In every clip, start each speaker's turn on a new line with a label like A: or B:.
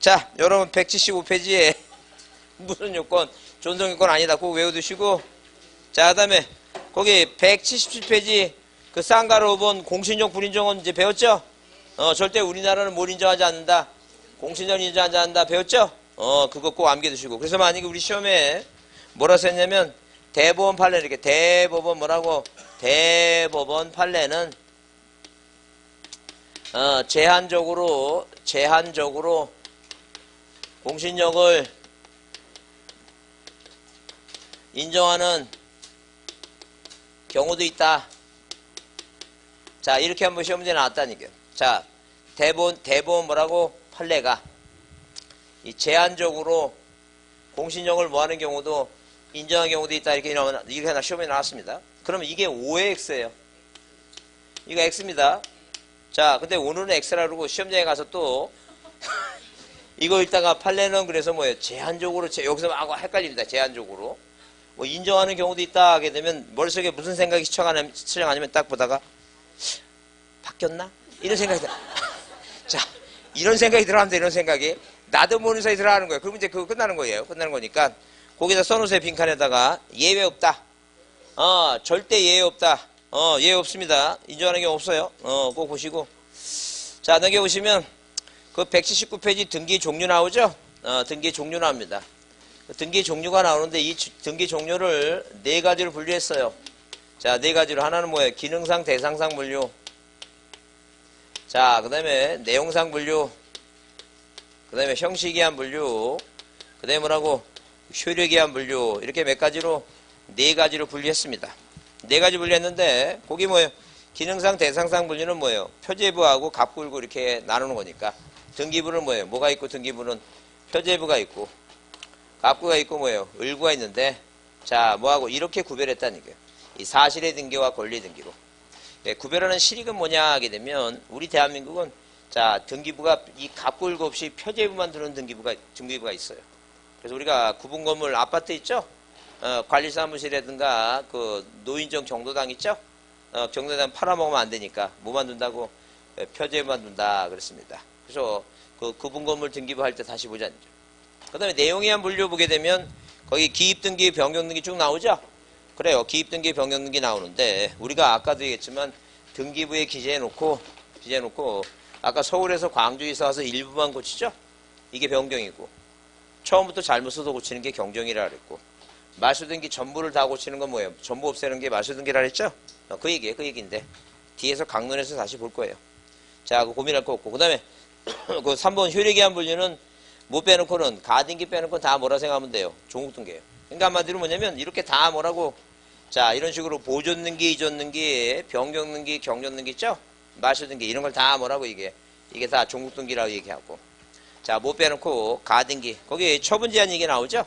A: 자, 여러분 175페이지에 무슨 요건, 존속 요건 아니다. 그거 외워두시고. 자, 그 다음에 거기 177페이지 그 쌍가로 5번 공신력 불인정은 이제 배웠죠? 절대 우리나라는 뭘 인정하지 않는다. 공신력 인정하지 않는다. 배웠죠? 그거 꼭 암기해두시고. 그래서 만약에 우리 시험에 뭐라 썼냐면 대법원 판례 이렇게 대법원 뭐라고? 대법원 판례는 제한적으로 공신력을 인정하는 경우도 있다. 자, 이렇게 한번 시험 문제 나왔다니까요. 자, 대법원 뭐라고? 판례가 이 제한적으로 공신력을 뭐하는 경우도 인정한 경우도 있다. 이렇게 하나 시험에 나왔습니다. 그러면 이게 5의 x예요. 이거 x입니다. 자, 근데 오늘은 x라 그러고 시험장에 가서 또 이거 읽다가 판례는 그래서 뭐예요? 제한적으로 여기서 막 헷갈립니다. 제한적으로 뭐 인정하는 경우도 있다 하게 되면 머릿속에 무슨 생각이 스쳐가냐면 딱 보다가 바뀌었나? 이런 생각이 들어. 자, 이런 생각이 들어갑니다. 이런 생각이 나도 모르는 사이 들어가는 거예요. 그러면 이제 그거 끝나는 거예요. 끝나는 거니까 거기다 써놓으세요. 빈칸에다가 예외 없다. 절대 예외 없다. 예외 없습니다. 인정하는 경우 없어요. 꼭 보시고. 자, 넘겨보시면 그 179페이지 등기 종류 나오죠? 등기 종류 나옵니다. 등기 종류가 나오는데 이 등기 종류를 네 가지로 분류했어요. 자, 네 가지로. 하나는 뭐예요? 기능상, 대상상 분류. 자, 그 다음에 내용상 분류. 그 다음에 형식이한 분류. 그 다음에 뭐라고? 효력이한 분류. 이렇게 몇 가지로, 네 가지로 분류했습니다. 네 가지 분류했는데, 거기 뭐예요? 기능상, 대상상 분류는 뭐예요? 표제부하고 갑구을구 이렇게 나누는 거니까. 등기부는 뭐예요? 뭐가 있고 등기부는 표제부가 있고, 갑구가 있고 뭐예요? 을구가 있는데, 자, 뭐하고 이렇게 구별했다는 거예요. 이 사실의 등기와 권리 등기로. 네, 구별하는 실익은 뭐냐 하게 되면, 우리 대한민국은 자, 등기부가 이 갑구을구 없이 표제부만 두는 등기부가 있어요. 그래서 우리가 구분건물 아파트 있죠? 관리사무실이라든가 그 노인정 경로당 있죠? 경로당 팔아먹으면 안 되니까 뭐만 둔다고? 표제부만 둔다 그랬습니다. 그래서 그 구분건물 등기부 할 때 다시 보자. 그 다음에 내용에 한 분류 보게 되면 거기 기입등기, 변경등기 쭉 나오죠? 그래요. 기입등기, 변경등기 나오는데 우리가 아까도 얘기했지만 등기부에 기재해놓고 아까 서울에서 광주 이사 와서 일부만 고치죠? 이게 변경이고 처음부터 잘못 써서 고치는 게 경정이라 그랬고 말소등기 전부를 다 고치는 건 뭐예요? 전부 없애는 게 말소등기라 그랬죠? 그 얘기예요. 그 얘기인데 뒤에서 강론에서 다시 볼 거예요. 자, 그 고민할 거 없고 그 다음에 그 3번 효력이한 분류는 못 빼놓고는 가등기 빼놓고 다 뭐라 생각하면 돼요? 종국등기예요. 그러니까 한마디로 뭐냐면 이렇게 다 뭐라고 자 이런 식으로 보존등기, 이전등기, 변경등기, 경전등기 있죠? 말소등기 이런 걸 다 뭐라고 이게 다 종국등기라고 얘기하고 자 못 빼놓고 가등기 거기 처분제한 얘기 나오죠?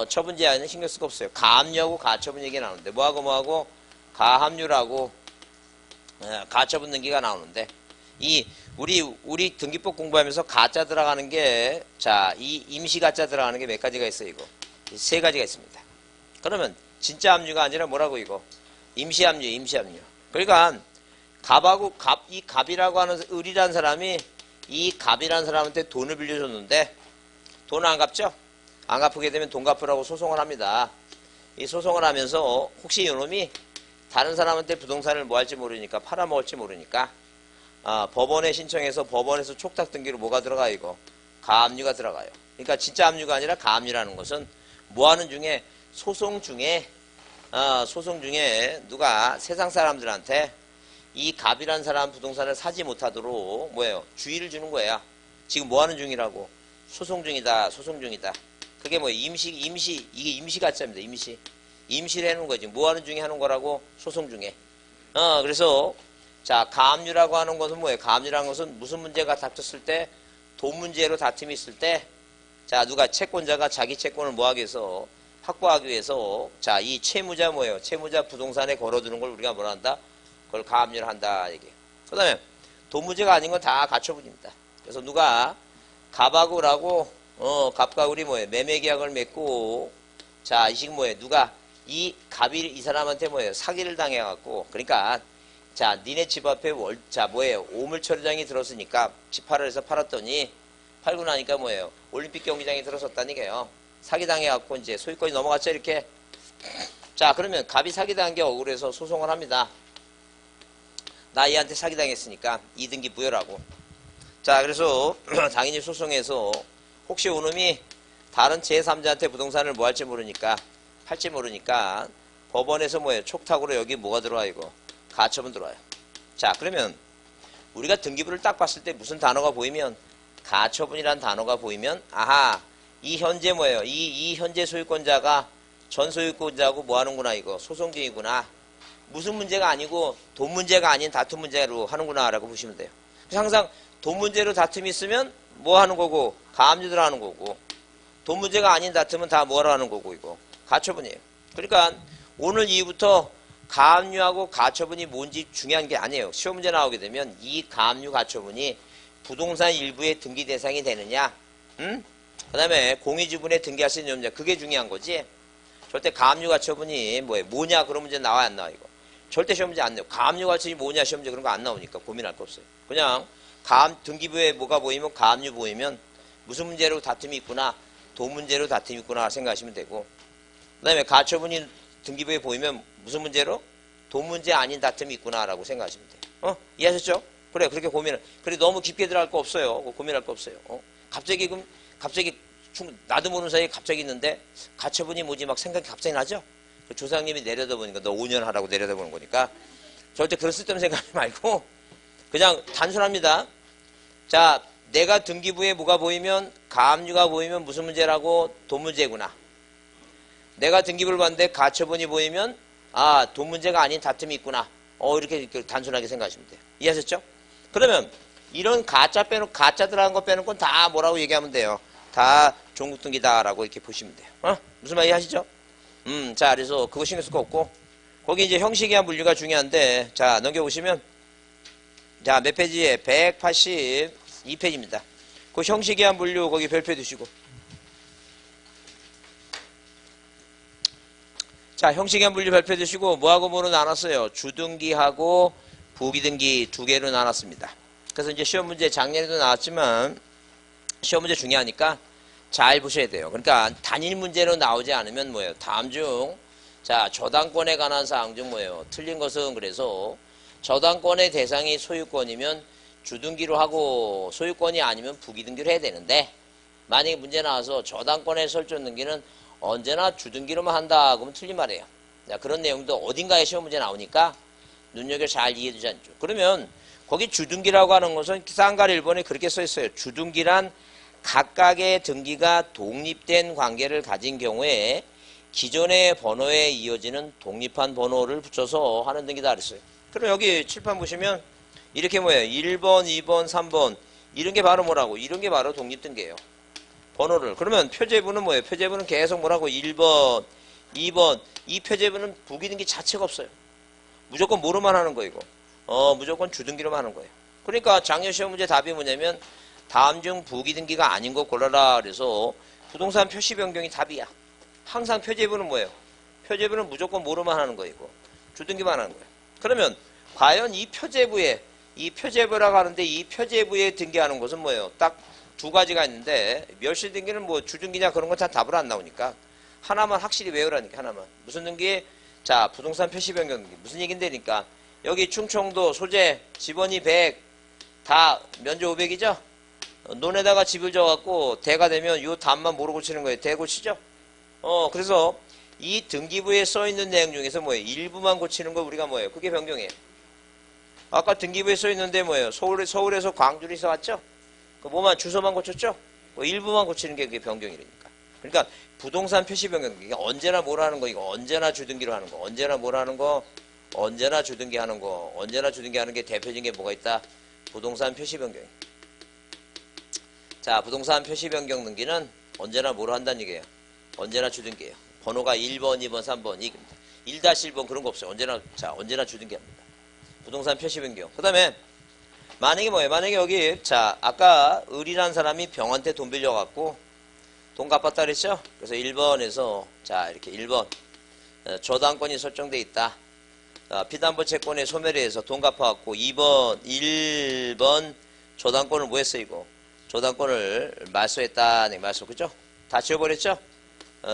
A: 처분제한은 신경 쓸 거 없어요. 가압류하고 가처분 얘기 나오는데 뭐하고 가압류라고 가처분 등기가 나오는데 이 우리 등기법 공부하면서 가짜 들어가는 게 자 이 임시 가짜 들어가는 게 몇 가지가 있어요. 이거 세 가지가 있습니다. 그러면 진짜 압류가 아니라 뭐라고 이거 임시 압류. 그러니까 이 갑이라고 하는 을이라는 사람이 이 갑이라는 사람한테 돈을 빌려줬는데 돈 안 갚죠? 안 갚게 되면 돈 갚으라고 소송을 합니다. 이 소송을 하면서 혹시 이놈이 다른 사람한테 부동산을 뭐 할지 모르니까 팔아먹을지 모르니까 법원에 신청해서 법원에서 촉탁 등기로 뭐가 들어가 이거 가압류가 들어가요. 그러니까 진짜 압류가 아니라 가압류라는 것은 뭐 하는 중에 소송 중에 누가 세상 사람들한테 이 갑이라는 사람 부동산을 사지 못하도록 뭐예요? 주의를 주는 거야. 지금 뭐 하는 중이라고? 소송 중이다. 그게 뭐예요? 이게 임시 가짜입니다. 임시를 해놓은 거지. 뭐 하는 중에 하는 거라고? 소송 중에. 그래서 자, 가압류라고 하는 것은 뭐예요? 가압류라는 것은 무슨 문제가 닥쳤을 때, 돈 문제로 다툼이 있을 때, 자, 누가 채권자가 자기 채권을 뭐 하기 위해서, 확보하기 위해서, 자, 이 채무자 뭐예요? 채무자 부동산에 걸어두는 걸 우리가 뭐라 한다? 그걸 가압류를 한다, 이게. 그 다음에, 돈 문제가 아닌 건 다 가처분입니다. 그래서 누가 갑하고 을하고, 갑과 을이 뭐예요? 매매 계약을 맺고, 자, 이 지금 뭐예요? 누가 이 갑이 이 사람한테 뭐예요? 사기를 당해갖고, 그러니까, 자, 니네 집 앞에 오물처리장이 들었으니까 집 팔아 해서 팔았더니 팔고 나니까 뭐예요? 올림픽 경기장에 들어섰다니까요. 사기당해갖고 이제 소유권이 넘어갔죠, 이렇게. 자, 그러면 갑이 사기당한 게 억울해서 소송을 합니다. 나 얘한테 사기당했으니까 2등기 부여라고. 자, 그래서 당연히 소송해서 혹시 오놈이 다른 제3자한테 부동산을 뭐 할지 모르니까, 팔지 모르니까 법원에서 뭐예요? 촉탁으로 여기 뭐가 들어와, 이거? 가처분 들어와요. 자, 그러면 우리가 등기부를 딱 봤을 때 무슨 단어가 보이면, 가처분이란 단어가 보이면, 아하, 이 현재 뭐예요? 이 현재 소유권자가 전 소유권자하고 뭐 하는구나, 이거. 소송 중이구나. 무슨 문제가 아니고 돈 문제가 아닌 다툼 문제로 하는구나 라고 보시면 돼요. 그래서 항상 돈 문제로 다툼이 있으면 뭐 하는 거고, 가압류들 하는 거고, 돈 문제가 아닌 다툼은 다 뭐라 하는 거고, 이거. 가처분이에요. 그러니까 오늘 이후부터 가압류하고 가처분이 뭔지 중요한 게 아니에요. 시험 문제 나오게 되면 이 가압류 가처분이 부동산 일부의 등기 대상이 되느냐, 응? 그 다음에 공유지분에 등기할 수 있는 없느냐, 그게 중요한 거지. 절대 가압류 가처분이 뭐냐 그런 문제 나와야 안 나와, 이거. 절대 시험 문제 안 내요. 가압류 가처분이 뭐냐 시험 문제 그런 거 안 나오니까 고민할 거 없어요. 그냥 등기부에 뭐가 보이면, 가압류 보이면 무슨 문제로 다툼이 있구나, 돈 문제로 다툼이 있구나 생각하시면 되고, 그 다음에 가처분이 등기부에 보이면 무슨 문제로? 돈 문제 아닌 다툼이 있구나라고 생각하시면 돼요. 이해하셨죠? 그래, 그렇게 고민을. 그래, 너무 깊게 들어갈 거 없어요. 고민할 거 없어요. 갑자기 나도 모르는 사이에 갑자기 있는데 가처분이 뭐지 막 생각이 갑자기 나죠? 그 조상님이 내려다 보니까 너 5년 하라고 내려다 보는 거니까 절대 그런 쓸데없는 생각하지 말고 그냥 단순합니다. 자, 내가 등기부에 뭐가 보이면, 가압류가 보이면 무슨 문제라고? 돈 문제구나. 내가 등기부를 봤는데 가처분이 보이면 아, 돈 문제가 아닌 다툼이 있구나. 이렇게 단순하게 생각하시면 돼요. 이해하셨죠? 그러면 이런 가짜 들어간 거 빼놓은 건 다 뭐라고 얘기하면 돼요? 다 종국등기다라고 이렇게 보시면 돼요. 무슨 말 이해하시죠? 자, 그래서 그거 신경 쓸 거 없고, 거기 이제 형식이한 분류가 중요한데, 자, 넘겨보시면, 자, 몇 페이지에? 182페이지입니다. 그 형식이한 분류 거기 별표 두시고. 자, 형식이한 분류 별표 두시고, 뭐하고 뭐로 나눴어요? 주등기하고 부기등기 두 개로 나눴습니다. 그래서 이제 시험 문제 작년에도 나왔지만, 시험 문제 중요하니까 잘 보셔야 돼요. 그러니까 단일 문제로 나오지 않으면 뭐예요? 다음 중, 자, 저당권에 관한 사항 중 뭐예요? 틀린 것은 그래서 저당권의 대상이 소유권이면 주등기로 하고 소유권이 아니면 부기등기로 해야 되는데, 만약에 문제 나와서 저당권의 설정 등기는 언제나 주등기로만 한다 그러면 틀린 말이에요. 자, 그런 내용도 어딘가에 시험 문제 나오니까 눈여겨 잘 이해해 두지 않죠. 그러면 거기 주등기라고 하는 것은 쌍갈 1번에 그렇게 써 있어요. 주등기란 각각의 등기가 독립된 관계를 가진 경우에 기존의 번호에 이어지는 독립한 번호를 붙여서 하는 등기다 그랬어요. 그럼 여기 칠판 보시면 이렇게 뭐예요? 1번, 2번, 3번 이런 게 바로 뭐라고? 이런 게 바로 독립등기예요. 번호를. 그러면 표제부는 뭐예요? 표제부는 계속 뭐라고? 1번, 2번 이 표제부는 부기등기 자체가 없어요. 무조건 뭐로만 하는 거 이거? 무조건 주등기로만 하는 거예요. 그러니까 작년 시험 문제 답이 뭐냐면 다음 중 부기등기가 아닌 거 골라라 그래서 부동산 표시 변경이 답이야. 항상 표제부는 뭐예요? 표제부는 무조건 뭐로만 하는 거 이거? 주등기만 하는 거예요. 그러면 과연 이 표제부라고 하는데 이 표제부에 등기하는 것은 뭐예요? 딱 두 가지가 있는데 멸실 등기는 뭐 주등기냐 그런 건 다 답을 안 나오니까 하나만 확실히 외우라니까. 하나만. 무슨 등기? 자, 부동산 표시 변경 등기. 무슨 얘긴데니까 여기 충청도 소재 집원이 100 다 면적 500이죠? 논에다가 집을 져갖고 대가 되면 요 답만 뭐로 고치는 거예요? 대 고치죠? 그래서 이 등기부에 써있는 내용 중에서 뭐예요? 일부만 고치는 거 우리가 뭐예요? 그게 변경이에요. 아까 등기부에 써있는데 뭐예요? 서울에서 광주로 이사 왔죠? 그 뭐만 주소만 고쳤죠? 뭐 일부만 고치는 게 그게 변경이라니까. 그러니까 부동산 표시 변경 이게 언제나 뭐라 하는 거 이거 언제나 주등기로 하는 거 언제나 뭐라 하는 거 언제나 주등기 하는 거 언제나 주등기 하는 게 대표적인 게 뭐가 있다? 부동산 표시 변경. 자, 부동산 표시 변경 등기는 언제나 뭐로 한다는 얘기예요? 언제나 주등기예요. 번호가 1번, 2번, 3번 이겁니다. 1-1번 그런 거 없어요. 언제나 주등기 합니다. 부동산 표시 변경. 그 다음에 만약에 뭐예요? 만약에 여기 자 아까 을이라는 사람이 병한테 돈 빌려갖고 돈 갚았다 그랬죠? 그래서 1번에서 자 이렇게 1번 저당권이 설정돼 있다. 피담보 채권의 소멸에 의해서 돈 갚아갖고 1번 저당권을 뭐 했어 이거? 저당권을 말소했다는 말소, 그죠? 다 지워버렸죠?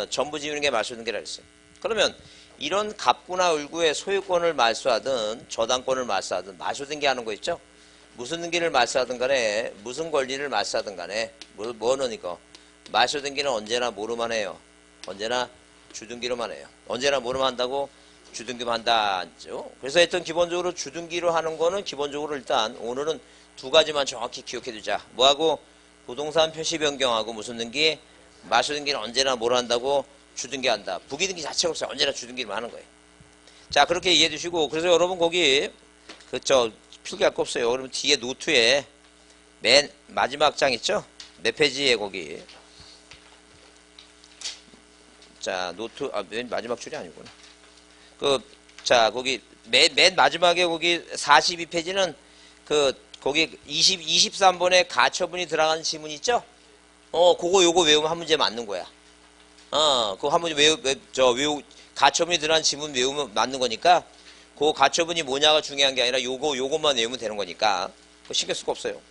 A: 전부 지우는 게 말소등기라 그랬어요. 그러면 이런 갑구나 을구의 소유권을 말소하든 저당권을 말소하든 말소등기하는 거 있죠? 무슨 등기를 말소하든 간에 무슨 권리를 말소하든 간에 뭐는 이거 말소등기는 언제나 뭐로만 해요? 언제나 주등기로만 해요. 언제나 뭐로만 한다고? 주등기로 한다죠. 그래서 하여튼 기본적으로 주등기로 하는 거는 기본적으로 일단 오늘은 두 가지만 정확히 기억해 두자. 뭐하고? 부동산 표시 변경하고 무슨 등기? 말소등기는 언제나 뭘 한다고? 주등기 한다. 부기등기 자체가 없어요. 언제나 주등기로 하는 거예요. 자, 그렇게 이해해 두시고, 그래서 여러분 거기 필기할 거 없어요. 그러면 뒤에 노트에 맨 마지막 장 있죠? 몇 페이지에 거기. 자, 노트, 맨 마지막 줄이 아니구나. 자, 거기, 맨 마지막에 거기 42페이지는 거기 23번에 가처분이 들어간 지문 있죠? 요거 외우면 한 문제 맞는 거야. 그거 한 문제 가처분이 들어간 지문 외우면 맞는 거니까, 그 가처분이 뭐냐가 중요한 게 아니라 요것만 외우면 되는 거니까, 그거 신경 쓸 거 없어요.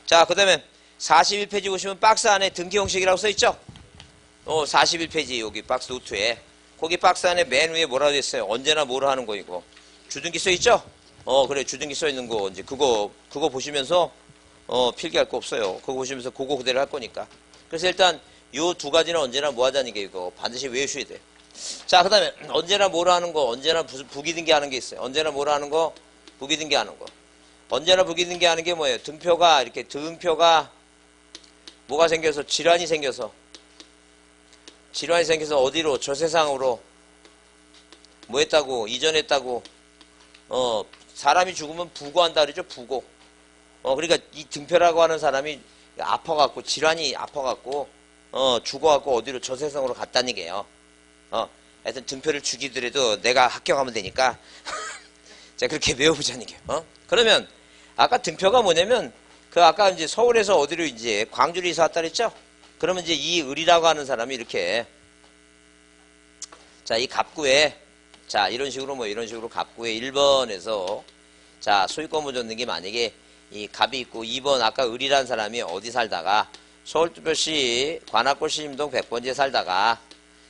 A: 자, 그 다음에 41페이지 보시면 박스 안에 등기 형식이라고 써있죠? 41페이지 여기 박스 노트에. 거기 박스 안에 맨 위에 뭐라고 됐어요? 언제나 뭐로 하는 거 이거. 주등기 써있죠? 그래, 주등기 써있는 거, 이제 그거 보시면서, 필기할 거 없어요. 그거 보시면서 그거 그대로 할 거니까. 그래서 일단, 요 두 가지는 언제나 뭐 하자는 게 이거 반드시 외우셔야 돼. 자, 그 다음에, 언제나 뭐로 하는 거, 언제나 부기등기 하는 게 있어요. 언제나 뭐로 하는 거, 부기등기 하는 거. 언제나 부기등기 하는 게 뭐예요? 등표가 뭐가 생겨서, 질환이 생겨서 어디로? 저 세상으로 뭐 했다고? 이전했다고? 사람이 죽으면 부고한다 그러죠? 부고. 그러니까 이 등표라고 하는 사람이 아파갖고, 질환이 아파갖고, 죽어갖고 어디로 저 세상으로 갔다는 얘기예요. 하여튼 등표를 죽이더라도 내가 합격하면 되니까. 자, 그렇게 외워보자는 얘기예요. 그러면, 아까 등표가 뭐냐면, 아까 이제 서울에서 어디로 이제 광주로 이사 왔다 그랬죠? 그러면 이제 이 을이라고 하는 사람이 이렇게, 자, 이 갑구에, 자, 이런 식으로 갑구에 1번에서, 자, 소유권 보존등기 만약에 이 갑이 있고 2번 아까 을이라는 사람이 어디 살다가 서울특별시 관악구 시림동 100번지에 살다가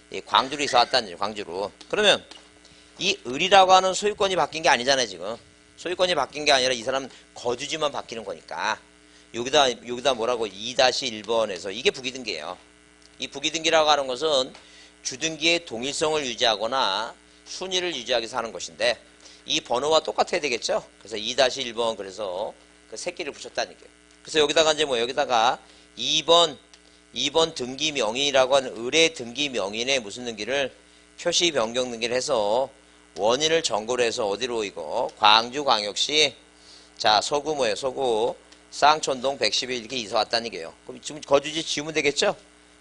A: 이 광주로 이사 왔다는 거죠. 광주로. 그러면 이 을이라고 하는 소유권이 바뀐 게 아니잖아요, 지금. 소유권이 바뀐 게 아니라 이 사람은 거주지만 바뀌는 거니까. 여기다 뭐라고 2-1번에서 이게 부기등기예요. 이 부기등기라고 하는 것은 주등기의 동일성을 유지하거나 순위를 유지하기 위해서 하는 것인데 이 번호와 똑같아야 되겠죠? 그래서 2-1번 그래서 그 새끼를 붙였다는 얘기예요. 그래서 여기다가 이제 여기다가 2번 등기 명인이라고 하는 을의 등기 명인의 무슨 등기를 표시 변경 등기를 해서 원인을 전고로 해서 어디로 이거 광주광역시 자 서구 쌍촌동 110에 이렇게 이사 왔다는 얘기예요. 그럼 지금 거주지 지우면 되겠죠?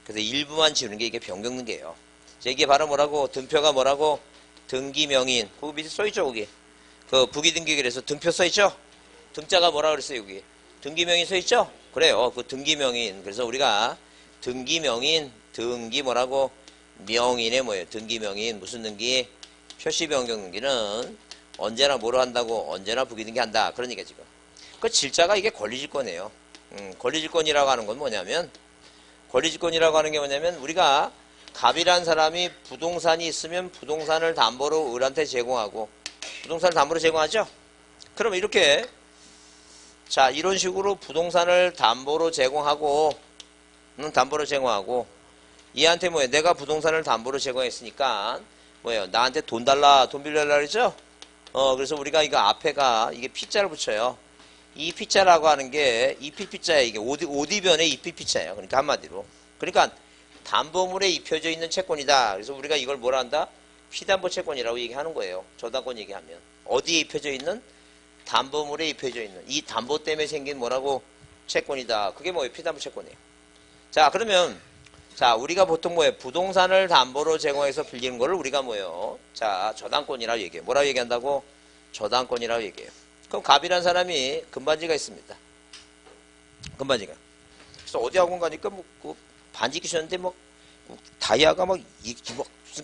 A: 그래서 일부만 지우는 게 이게 변경 등기예요. 이게 바로 뭐라고 등표가 뭐라고 등기 명인 거기 밑에 써있죠 거기 부기 등기 그래서 등표 써있죠? 등자가 뭐라 그랬어요 여기 등기 명인 써있죠? 그래요 그 등기 명인 그래서 우리가 등기 명인 등기 뭐라고 명인의 뭐예요 등기 명인 무슨 등기 표시 변경 등기는 언제나 뭐로 한다고 언제나 부기 등기 한다 그런 얘기야 지금 그 질자가 이게 권리질권이에요. 권리질권이라고 하는 건 뭐냐면 권리질권이라고 하는 게 뭐냐면 우리가 갑이란 사람이 부동산이 있으면 부동산을 담보로 을한테 제공하고 부동산을 담보로 제공하죠? 그럼 이렇게 자 이런 식으로 부동산을 담보로 제공하고 얘한테 뭐예요? 내가 부동산을 담보로 제공했으니까 뭐예요? 나한테 돈 달라 돈 빌려달라 그러죠? 그래서 우리가 이거 앞에가 이게 P자를 붙여요. 이 P자라고 하는 게 이PP자예요. 이게 오디변의 이PP자예요. 그러니까 한마디로. 그러니까 담보물에 입혀져 있는 채권이다. 그래서 우리가 이걸 뭐라 한다? 피담보 채권이라고 얘기하는 거예요. 저당권 얘기하면. 어디에 입혀져 있는? 담보물에 입혀져 있는. 이 담보 때문에 생긴 뭐라고? 채권이다. 그게 뭐예요? 피담보 채권이에요. 자, 그러면 자, 우리가 보통 뭐예요? 부동산을 담보로 제공해서 빌리는 거를 우리가 뭐예요? 자, 저당권이라고 얘기해요. 뭐라고 얘기한다고? 저당권이라고 얘기해요. 그럼 갑이라는 사람이 금반지가 있습니다. 금반지가. 그래서 어디 학원 가니까 그 반지 끼셨는데 다이아가 무슨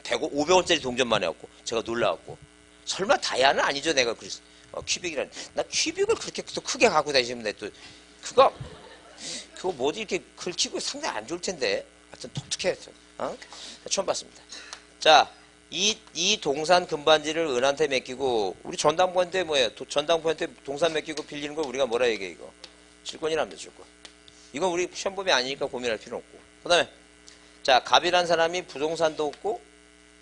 A: 500원짜리 동전만 해갖고 제가 놀라갖고 설마 다이아는 아니죠 내가 그랬어. 큐빅이라는 나 큐빅을 그렇게 또 크게 갖고 다니시는데 또 그거 뭐 이렇게 긁히고 상당히 안 좋을 텐데. 하여튼 독특해. 처음 봤습니다. 자, 이 동산 금반지를 은한테 맡기고, 우리 전당포한테 뭐예요? 전당포한테 동산 맡기고 빌리는 걸 우리가 뭐라 얘기해, 이거? 질권이랍니다, 질권. 이건 우리 시험범위 아니니까 고민할 필요 없고. 그 다음에, 자, 갑이란 사람이 부동산도 없고,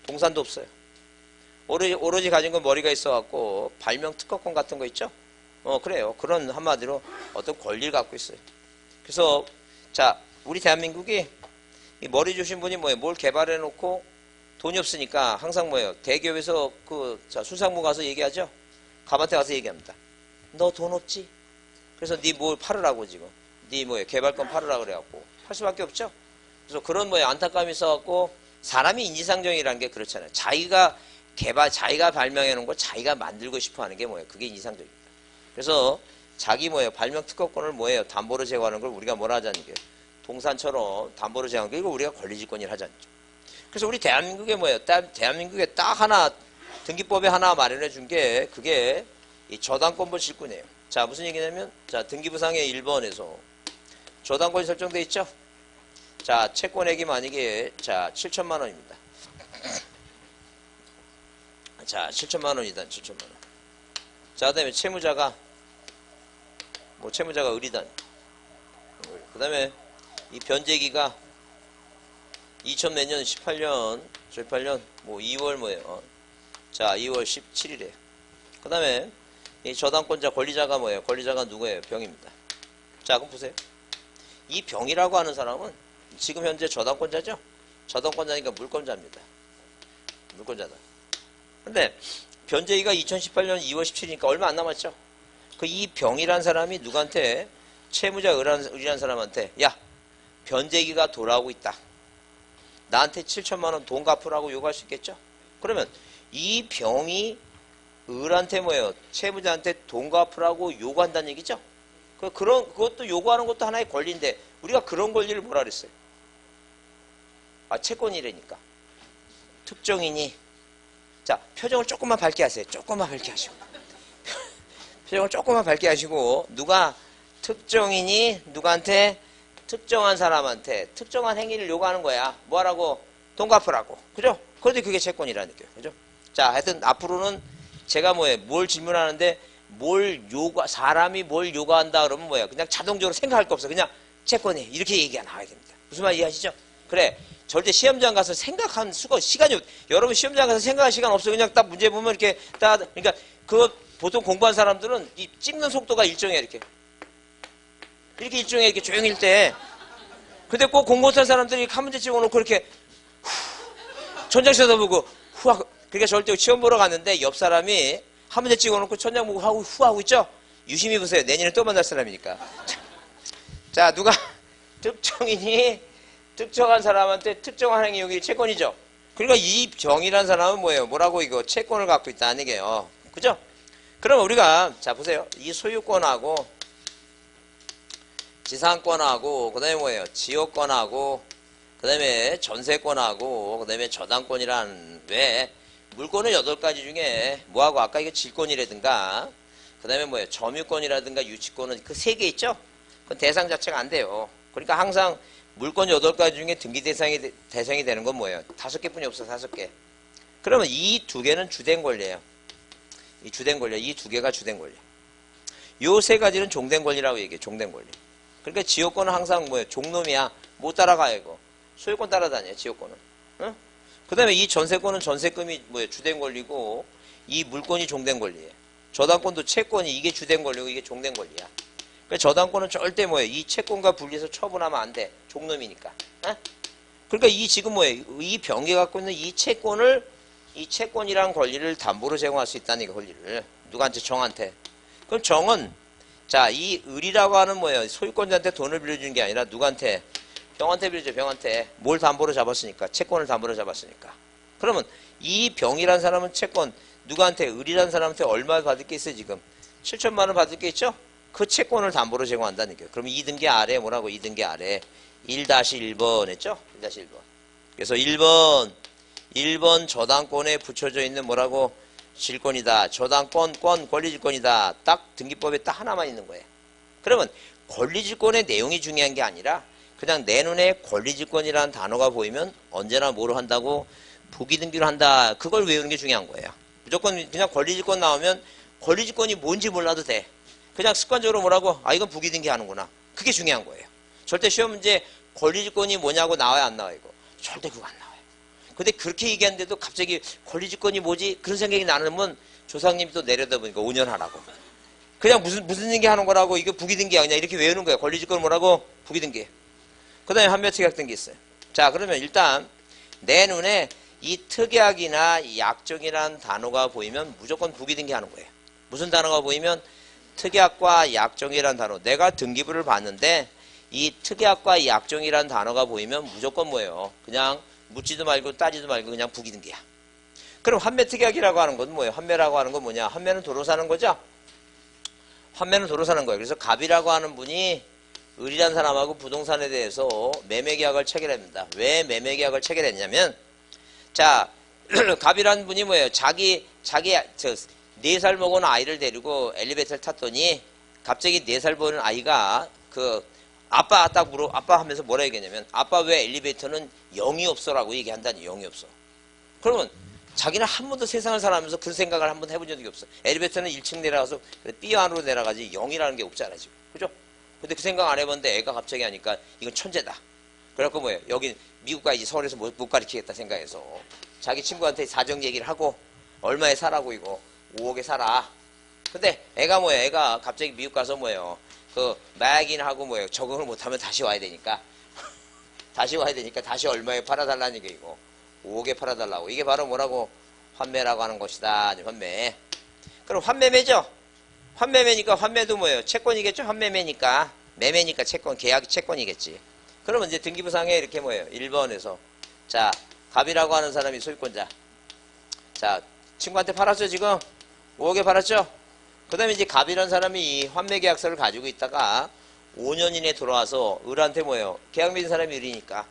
A: 동산도 없어요. 오로지 가진 건 머리가 있어갖고, 발명 특허권 같은 거 있죠? 그래요. 그런 한마디로 어떤 권리를 갖고 있어요. 그래서, 자, 우리 대한민국이 이 머리 주신 분이 뭐예요? 뭘 개발해 놓고 돈이 없으니까 항상 뭐예요? 대기업에서 수상무 가서 얘기하죠? 갑한테 가서 얘기합니다. 너 돈 없지? 그래서 네 뭘 팔으라고 지금. 네 뭐예요? 개발권 팔으라고 그래갖고. 팔 수밖에 없죠? 그래서 그런 뭐예요? 안타까움이 있어갖고 사람이 인지상정이라는 게 그렇잖아요. 자기가 발명해 놓은 걸 자기가 만들고 싶어 하는 게 뭐예요? 그게 인지상정입니다. 그래서 자기 뭐예요? 발명 특허권을 뭐예요? 담보로 제거하는 걸 우리가 뭐라 하자는 게 동산처럼 담보로 제거하는 게 이거 우리가 권리질권이라 하자는 거죠. 그래서 우리 대한민국에 뭐예요? 대한민국에 딱 하나 등기법에 하나 마련해 준 게 그게 이 저당권부 질권이에요. 자, 무슨 얘기냐면 자, 등기부상의 1번에서 저당권이 설정돼 있죠? 자, 채권액이 만약에 자, 7천만 원입니다. 자, 7천만 원이다. 7천만 원. 자, 그다음에 채무자가 을이단. 그다음에 이 변제기가 2000 몇 년 18년 2월 뭐예요? 자, 2월 17일에. 그다음에 이 저당권자 권리자가 뭐예요? 권리자가 누구예요? 병입니다. 자, 그럼 보세요. 이 병이라고 하는 사람은 지금 현재 저당권자죠? 저당권자니까 물권자입니다. 물권자다. 근데 변제기가 2018년 2월 17일이니까 얼마 안 남았죠? 그 이 병이란 사람이 누구한테 채무자 을이란 사람한테 야, 변제기가 돌아오고 있다. 나한테 7천만 원 돈 갚으라고 요구할 수 있겠죠? 그러면 이 병이 을한테 뭐예요? 채무자한테 돈 갚으라고 요구한다는 얘기죠? 그것도 요구하는 것도 하나의 권리인데 우리가 그런 권리를 뭐라 그랬어요? 아, 채권이라니까. 특정인이 자, 표정을 조금만 밝게 하세요. 조금만 밝게 하시고. 표정을 조금만 밝게 하시고 누가 특정인이 누구한테 특정한 사람한테 특정한 행위를 요구하는 거야. 뭐 하라고? 돈 갚으라고. 그죠? 그런데 그게 채권이라는 거예요. 그죠? 자, 하여튼 앞으로는 제가 뭘 질문하는데 사람이 뭘 요구한다 그러면 뭐예요? 그냥 자동적으로 생각할 거 없어. 그냥 채권이 이렇게 얘기가 나와야 됩니다. 무슨 말 이해하시죠? 그래. 절대 시험장 가서 생각한 시간이 여러분 시험장 가서 생각할 시간 없어. 그냥 딱 문제 보면 이렇게 그러니까 보통 공부한 사람들은 이 찍는 속도가 일정해 이렇게 일정해 이렇게 조용히 때. 근데 꼭 공부 못한 사람들이 한 문제 찍어놓고 이렇게 천장 쳐다보고 후하고. 그러니까 절대 시험 보러 갔는데 옆 사람이 한 문제 찍어놓고 천장 보고 후하고 있죠? 유심히 보세요. 내년에 또 만날 사람이니까. 자, 누가 특정인이 특정한 사람한테 특정한 행위 여기 채권이죠. 그러니까 이 병이란 사람은 뭐예요? 뭐라고 이거 채권을 갖고 있다는 얘기예요. 그죠? 그럼 우리가 자 보세요. 이 소유권하고 지상권하고 그다음에 뭐예요? 지역권하고 그다음에 전세권하고 그다음에 저당권이란 왜 물권은 8가지 중에 뭐하고 아까 이거 질권이라든가 그다음에 뭐예요? 점유권이라든가 유치권은 그 3개 있죠? 그건 대상 자체가 안 돼요. 그러니까 항상 물권 8가지 중에 등기 대상이 되는 건 뭐예요? 5개뿐이 없어. 5개. 그러면 이 2개는 주된 권리예요. 이 주된 권리. 이 2개가 주된 권리. 요 3가지는 종된 권리라고 얘기해요. 종된 권리. 그러니까 지역권은 항상 뭐예요? 종놈이야. 못 따라가요, 이거. 소유권 따라다녀요, 지역권은. 응? 그 다음에 이 전세권은 전세금이 뭐예요? 주된 권리고, 이 물권이 종된 권리예요. 저당권도 채권이 이게 주된 권리고, 이게 종된 권리야. 그러니까 저당권은 절대 뭐예요? 이 채권과 분리해서 처분하면 안 돼. 종놈이니까. 응? 그러니까 이 지금 뭐예요? 이 병이 갖고 있는 이 채권이란 권리를 담보로 제공할 수 있다는 이 권리를. 누구한테? 정한테. 그럼 정은, 자, 이 을이라고 하는 뭐예요? 소유권자한테 돈을 빌려주는 게 아니라 누구한테? 병한테 빌려줘, 병한테. 뭘 담보로 잡았으니까? 채권을 담보로 잡았으니까. 그러면 이 병이란 사람은 채권, 누구한테? 을이란 사람한테 얼마 받을 게 있어요, 지금? 7천만 원 받을 게 있죠? 그 채권을 담보로 제공한다는 얘기예요. 그럼 2등기 아래 뭐라고? 2등기 아래 1-1번 했죠? 1-1번. 그래서 1번 저당권에 붙여져 있는 뭐라고? 질권이다. 저당권, 권리질권이다. 딱 등기법에 딱 하나만 있는 거예요. 그러면 권리질권의 내용이 중요한 게 아니라 그냥 내 눈에 권리질권이라는 단어가 보이면 언제나 뭐로 한다고? 부기등기를 한다. 그걸 외우는 게 중요한 거예요. 무조건 그냥 권리질권 나오면 권리질권이 뭔지 몰라도 돼. 그냥 습관적으로 뭐라고? 아, 이건 부기등기 하는구나. 그게 중요한 거예요. 절대 시험 문제 권리질권이 뭐냐고 나와야 안 나와 이거. 절대 그거 안 나와요. 근데 그렇게 얘기하는데도 갑자기 권리질권이 뭐지? 그런 생각이 나면 조상님이 또 내려다보니까 5년 하라고. 그냥 무슨 등기 하는 거라고 이거 부기등기야. 그냥 이렇게 외우는 거예요. 권리질권 뭐라고? 부기등기. 그 다음에 환매특약등기 있어요. 자, 그러면 일단 내 눈에 이 특약이나 약정이라는 단어가 보이면 무조건 부기등기 하는 거예요. 무슨 단어가 보이면 특약과 약정이라는 단어. 내가 등기부를 봤는데 이 특약과 약정이라는 단어가 보이면 무조건 뭐예요? 그냥 묻지도 말고 따지도 말고 그냥 부기등기야. 그럼 환매특약이라고 하는 건 뭐예요? 환매라고 하는 건 뭐냐? 환매는 도로 사는 거죠? 환매는 도로 사는 거예요. 그래서 갑이라고 하는 분이 을이라는 사람하고 부동산에 대해서 매매계약을 체결합니다. 왜 매매계약을 체결했냐면 자, 갑이라는 분이 뭐예요? 자기 4살 먹은 아이를 데리고 엘리베이터를 탔더니 갑자기 4살 먹은 아이가 아빠 하면서 뭐라 얘기했냐면 아빠 왜 엘리베이터는 0이 없어라고 얘기한다니. 0이 없어. 그러면 자기는 한 번도 세상을 살아가면서 그런 생각을 한 번 해본 적이 없어. 엘리베이터는 1층 내려가서 B 안으로 내려가지 0이라는 게 없잖아 지금. 그죠? 근데 그 생각 안 해봤는데 애가 갑자기 하니까 이건 천재다. 그래갖고 뭐예요? 여기 미국 가야지 서울에서 못 가르치겠다 생각해서 자기 친구한테 사정 얘기를 하고 얼마에 사라고 이거 5억에 사라. 근데 애가 뭐예요? 애가 갑자기 미국 가서 뭐예요? 마약인하고 뭐예요? 적응을 못하면 다시 와야 되니까 다시 얼마에 팔아달라는 게 이거 5억에 팔아달라고. 이게 바로 뭐라고? 환매라고 하는 것이다. 환매. 그럼 환매매죠? 환매매니까 환매도 뭐예요? 채권이겠죠? 환매매니까. 매매니까 채권, 계약이 채권이겠지. 그러면 이제 등기부상에 이렇게 뭐예요? 1번에서. 자, 갑이라고 하는 사람이 소유권자. 자, 친구한테 팔았죠, 지금? 5억에 팔았죠? 그 다음에 이제 갑이라는 사람이 이 환매계약서를 가지고 있다가 5년 이내에 돌아와서 을한테 뭐예요? 계약 맺은 사람이 을이니까.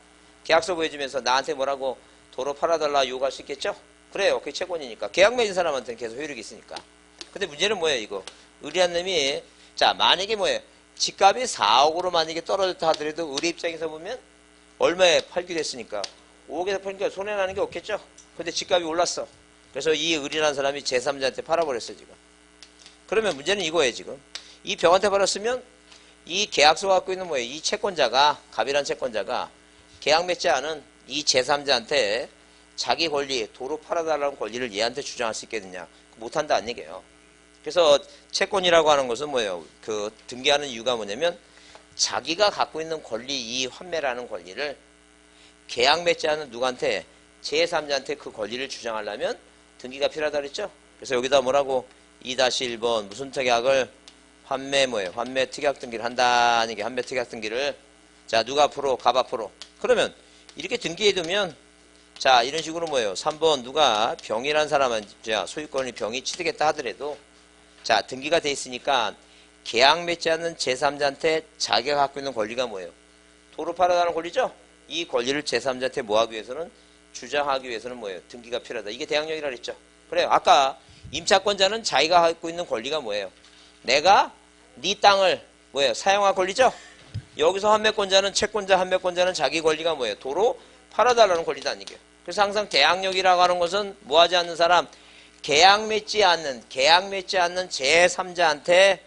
A: 계약서 보여주면서 나한테 뭐라고? 도로 팔아달라 요구할 수 있겠죠? 그래요. 그게 채권이니까. 계약 맺은 사람한테는 계속 효력이 있으니까. 근데 문제는 뭐예요, 이거? 을이라는 놈이, 자, 만약에 뭐예요? 집값이 4억으로 만약에 떨어졌다 하더라도 을의 입장에서 보면 얼마에 팔기로 했으니까 5억에서 팔니까 손해나는 게 없겠죠? 근데 집값이 올랐어. 그래서 이 을이라는 사람이 제3자한테 팔아버렸어, 지금. 그러면 문제는 이거예요, 지금. 이 병한테 팔았으면 이 계약서 갖고 있는 뭐예요? 이 채권자가, 갑이란 채권자가 계약 맺지 않은 이 제3자한테 자기 권리, 도로 팔아달라는 권리를 얘한테 주장할 수 있겠느냐? 못한다, 안 얘기해요. 그래서 채권이라고 하는 것은 뭐예요? 등기하는 이유가 뭐냐면 자기가 갖고 있는 권리, 이 환매라는 권리를 계약 맺지 않은 누구한테 제3자한테 그 권리를 주장하려면 등기가 필요하다 그랬죠? 그래서 여기다 뭐라고? 2-1번 무슨 특약을 환매 뭐예요? 환매 특약 등기를 한다는 게 환매 특약 등기를 자, 누가 앞으로? 갑 앞으로. 그러면 이렇게 등기해두면 자, 이런 식으로 뭐예요? 3번 누가 병이란 사람은 소유권이 병이 취득했다 하더라도 자, 등기가 돼 있으니까 계약 맺지 않는 제3자한테 자기가 갖고 있는 권리가 뭐예요? 도로 팔아가는 권리죠? 이 권리를 제3자한테 뭐 하기 위해서는? 주장하기 위해서는 뭐예요? 등기가 필요하다. 이게 대항력이라 그랬죠? 그래요. 아까 임차권자는 자기가 갖고 있는 권리가 뭐예요? 내가 네 땅을 뭐예요? 사용할 권리죠? 여기서 환매권자는 채권자, 환매권자는 자기 권리가 뭐예요? 도로 팔아달라는 권리다 아니게요. 그래서 항상 대항력이라고 하는 것은 뭐 하지 않는 사람? 계약 맺지 않는 제3자한테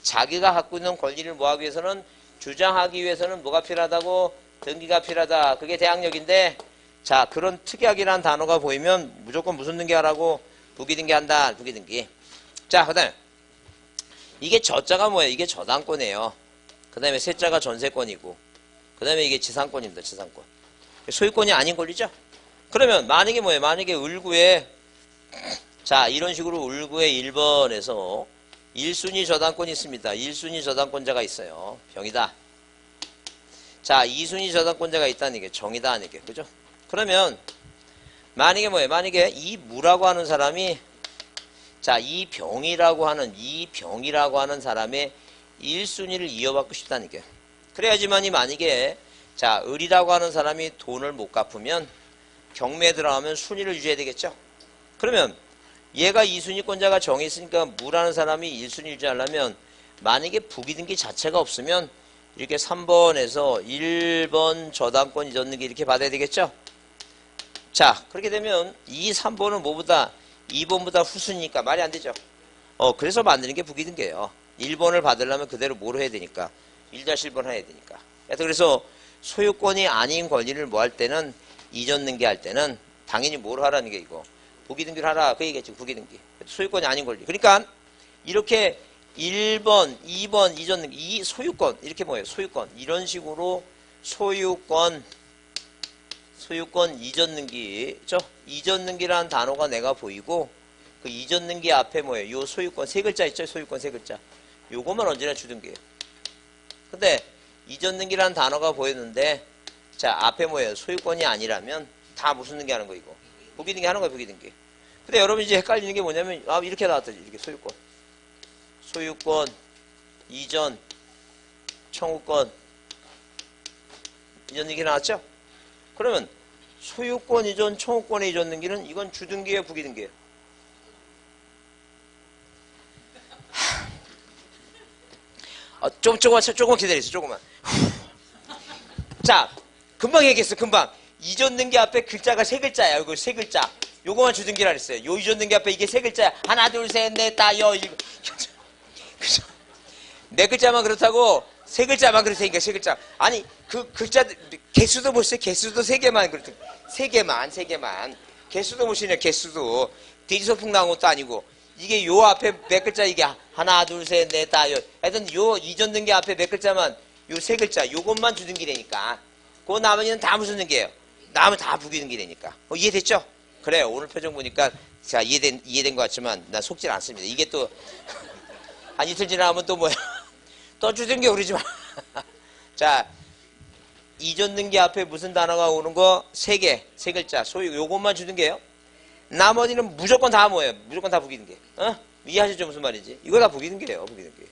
A: 자기가 갖고 있는 권리를 뭐 하기 위해서는? 주장하기 위해서는 뭐가 필요하다고? 등기가 필요하다. 그게 대항력인데 자, 그런 특약이라는 단어가 보이면 무조건 무슨 등기하라고? 부기등기 한다. 부기등기. 자, 그 다음에 이게 저자가 뭐예요? 이게 저당권이에요. 그 다음에 세자가 전세권이고 그 다음에 이게 지상권입니다. 지상권. 소유권이 아닌 권리죠? 그러면 만약에 뭐예요? 만약에 을구에 자, 이런 식으로 을구에 1번에서 1순위 저당권이 있습니다. 1순위 저당권자가 있어요. 병이다. 자, 2순위 저당권자가 있다는 게 정이다 아니게 그죠? 그러면 만약에 뭐예요? 만약에 이 무라고 하는 사람이 자, 이 병이라고 하는 사람의 1순위를 이어받고 싶다는 게 그래야지만이 만약에 자, 을이라고 하는 사람이 돈을 못 갚으면 경매에 들어가면 순위를 유지해야 되겠죠? 그러면 얘가 2순위권자가 정이 있으니까 무라는 사람이 1순위 유지하려면 만약에 부기등기 자체가 없으면 이렇게 3번에서 1번 저당권 잊었는기 이렇게 받아야 되겠죠? 자, 그렇게 되면 이 3번은 뭐보다 2번보다 후순위니까 말이 안 되죠. 그래서 만드는 게 부기등기예요. 1번을 받으려면 그대로 뭐로 해야 되니까 1-1번 해야 되니까. 그래서 소유권이 아닌 권리를 뭐 할 때는 잊었는기 할 때는 당연히 뭘 하라는 게 이거 부기등기를 하라 그 얘기겠죠. 부기등기 소유권이 아닌 권리. 그러니까 이렇게 1번, 2번 잊었는기 이 소유권 이렇게 뭐예요? 소유권 이런 식으로 소유권 잊었는기 죠? 잊었는기라는 단어가 내가 보이고 그 잊었는기 앞에 뭐예요? 요 소유권 세 글자 있죠? 소유권 세 글자 요것만 언제나 주등기예요. 근데 잊었는기라는 단어가 보였는데 자 앞에 뭐예요? 소유권이 아니라면 다 무슨 등기 하는 거 이거 부기등기 하는 거예요. 부기등기. 근데 여러분 이제 헷갈리는 게 뭐냐면 이렇게 나왔더니 이렇게 소유권 이전 청구권 잊었는기 나왔죠? 그러면 소유권 이전 청구권에 잊었는기는 이건 주등기예요. 부기등기예요. 조금만 기다리세요. 조금만. 자, 금방 얘기했어. 금방. 잊었는기 앞에 글자가 세 글자야. 이거 세 글자. 요거만 주등기라 그랬어요. 요 잊었는기 앞에 이게 세 글자야. 하나, 둘, 셋, 넷, 다, 여, 일곱. 네 글자만 그렇다고 세 글자만 그렇다니까 세 글자. 아니 그 글자 개수도 보세요. 개수도 세 개만 그렇다. 세 개만. 개수도 보시네. 개수도 돼지소풍 나온 것도 아니고. 이게 요 앞에 몇 글자 이게 하나 둘 셋 넷 다 여 하여튼 요 잊었는기 앞에 몇 글자만 요 세 글자 요것만 주등기 되니까 그 나머지는 다 무슨 등기예요? 나머지 다 부기등기 되니까 이해됐죠? 그래요. 오늘 표정 보니까 자 이해된 것 같지만 난 속질 않습니다. 이게 또 한 이틀 지나면 또 뭐야? 또 주등기 오르지 마. 자 잊었는기 앞에 무슨 단어가 오는 거 세 개 세 글자 소유 요것만 주등기예요. 나머지는 무조건 다 뭐예요? 무조건 다 부기등기. 이해하셨죠? 무슨 말인지? 이거 다 부기등기예요. 부기등기.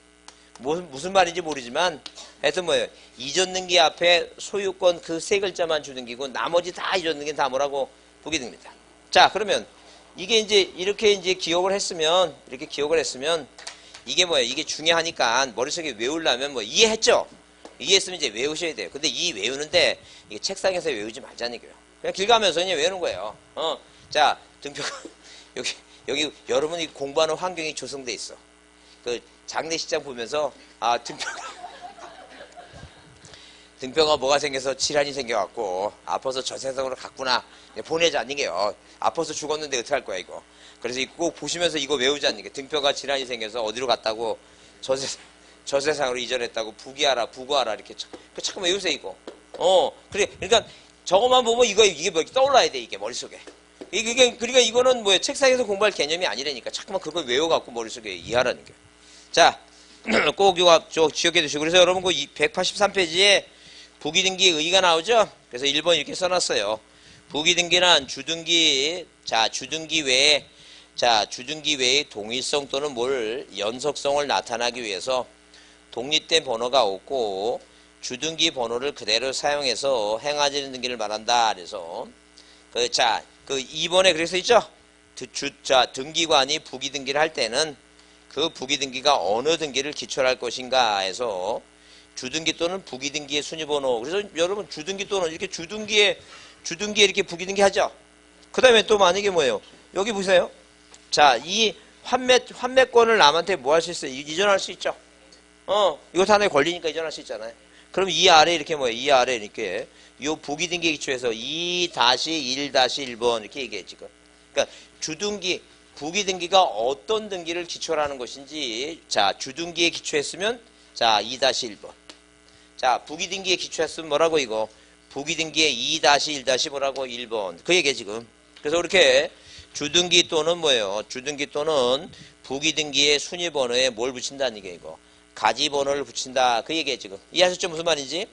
A: 무슨 말인지 모르지만 하여튼 뭐예요? 잊었는기 앞에 소유권 그 세 글자만 주등기고 나머지 다 잊었는기는 다 뭐라고? 부기등기입니다. 자, 그러면 이게 이제 이렇게 이제 기억을 했으면 이게 뭐예요? 이게 중요하니까 머릿속에 외우려면 뭐 이해했죠? 이해했으면 이제 외우셔야 돼요. 근데 이 외우는데 이게 책상에서 외우지 말자는 얘기예요. 그냥 길 가면서 그냥 외우는 거예요. 자, 등표가 여기 여러분이 공부하는 환경이 조성돼 있어. 그 장례식장 보면서 등표가 뭐가 생겨서 질환이 생겨갖고 아파서 저 세상으로 갔구나 보내자는 게요. 아파서 죽었는데 어떻게 할 거야 이거. 그래서 꼭 보시면서 이거 외우자는 게 등표가 질환이 생겨서 어디로 갔다고 저 세상으로 이전했다고 부구하라 이렇게 자꾸 외우세요 이거. 그러니까 저것만 보면 이게 뭐 떠올라야 돼 이게 머릿속에. 그러니까 이거는 뭐예요? 책상에서 공부할 개념이 아니라니까. 자꾸만 그걸 외워갖고 머릿속에 이해하라는 게. 자, 꼭 이거 기억해 두시고. 그래서 여러분 그 183페이지에 부기등기 의의가 나오죠? 그래서 1번 이렇게 써놨어요. 부기등기란 주등기 외에 동일성 또는 연속성을 나타나기 위해서 독립된 번호가 없고 주등기 번호를 그대로 사용해서 행하지는 등기를 말한다. 그래서 그 2번에 그래서 있죠? 등기관이 부기등기를 할 때는 그 부기등기가 어느 등기를 기초로 할 것인가 해서 주등기 또는 부기등기의 순위번호. 그래서 여러분 주등기 또는 이렇게 주등기에 이렇게 부기등기 하죠? 그 다음에 또 만약에 뭐예요? 여기 보세요. 자, 이 환매권을 남한테 뭐 할 수 있어요? 이전할 수 있죠? 이거 하나의 권리니까 이전할 수 있잖아요. 그럼 이 아래 이렇게 뭐예요? 이 아래 이렇게 요 부기등기 기초에서 2-1-1번 이렇게 얘기해 지금. 그러니까 부기등기가 어떤 등기를 기초로 하는 것인지 자 주등기에 기초했으면 자 2-1번. 자 부기등기에 기초했으면 뭐라고 이거? 부기등기에 2-1- 뭐라고 1번. 그 얘기해 지금. 그래서 이렇게 주등기 또는 뭐예요? 주등기 또는 부기등기의 순위번호에 뭘 붙인다는 얘기예요 이거. 가지번호를 붙인다. 그 얘기해 지금. 이해하셨죠? 무슨 말인지?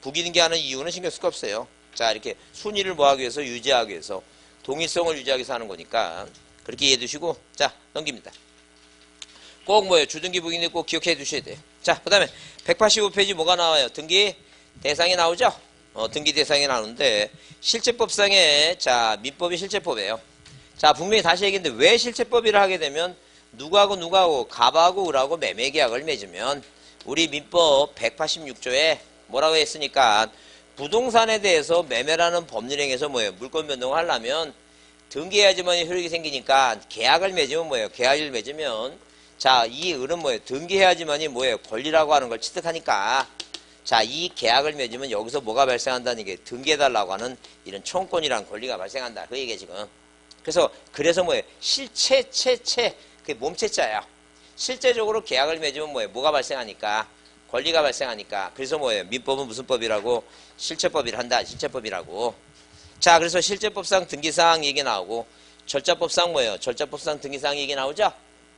A: 부기등기 하는 이유는 신경 쓸 거 없어요. 자, 이렇게 순위를 뭐하기 위해서? 유지하기 위해서. 동일성을 유지하기 위해서 하는 거니까. 그렇게 이해해 두시고. 자, 넘깁니다. 꼭 뭐예요? 주등기, 부기등기 꼭 기억해 두셔야 돼요. 자, 그 다음에 185페이지 뭐가 나와요? 등기 대상이 나오죠? 등기 대상이 나오는데, 실제법상에, 자, 민법이 실제법이에요. 자, 분명히 다시 얘기했는데, 왜 실제법이라 하게 되면, 누구하고 갑하고 을하고 매매계약을 맺으면 우리 민법 186조에 뭐라고 했으니까 부동산에 대해서 매매라는 법률행위에서 뭐예요? 물권 변동을 하려면 등기해야지만 효력이 생기니까 계약을 맺으면 뭐예요? 계약을 맺으면 자, 이 을은 뭐예요? 등기해야지만이 뭐예요? 권리라고 하는 걸 취득하니까 자, 이 계약을 맺으면 여기서 뭐가 발생한다는 게 등기해달라고 하는 이런 청권이란 권리가 발생한다. 그 얘기에 지금. 그래서 뭐예요? 그게 몸체자야. 실제적으로 계약을 맺으면 뭐예요? 뭐가 발생하니까? 권리가 발생하니까. 그래서 뭐예요? 민법은 무슨 법이라고? 실체법이라 한다. 실체법이라고. 자, 그래서 실제법상 등기사항 얘기 나오고 절차법상 뭐예요? 절차법상 등기사항 얘기 나오죠?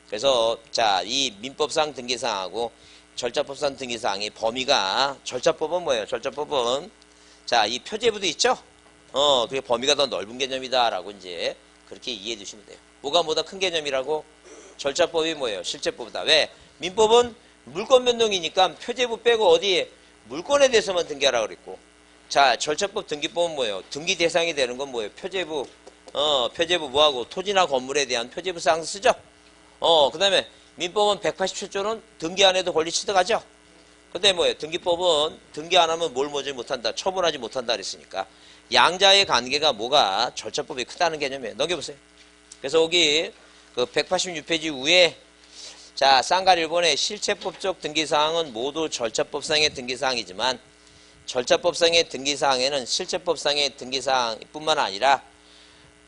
A: 그래서 자, 이 민법상 등기사항하고 절차법상 등기사항의 범위가 절차법은 뭐예요? 절차법은 자, 이 표제부도 있죠? 그게 범위가 더 넓은 개념이다라고 이제 그렇게 이해해 주시면 돼요. 뭐가 큰 개념이라고? 절차법이 뭐예요? 실제법이다. 왜? 민법은 물권 변동이니까 표제부 빼고 어디에 물권에 대해서만 등기하라고 그랬고 자, 절차법 등기법은 뭐예요? 등기 대상이 되는 건 뭐예요? 표제부 뭐하고 토지나 건물에 대한 표제부 사항 쓰죠? 그 다음에 민법은 187조는 등기 안 해도 권리 취득하죠? 근데 뭐예요? 등기법은 등기 안 하면 뭘 모지 못한다. 처분하지 못한다 그랬으니까 양자의 관계가 뭐가 절차법이 크다는 개념이에요. 넘겨보세요. 그래서 여기 그 186페이지 위에 자, 쌍갈 1번의 실체법적 등기사항은 모두 절차법상의 등기사항이지만 절차법상의 등기사항에는 실체법상의 등기사항뿐만 아니라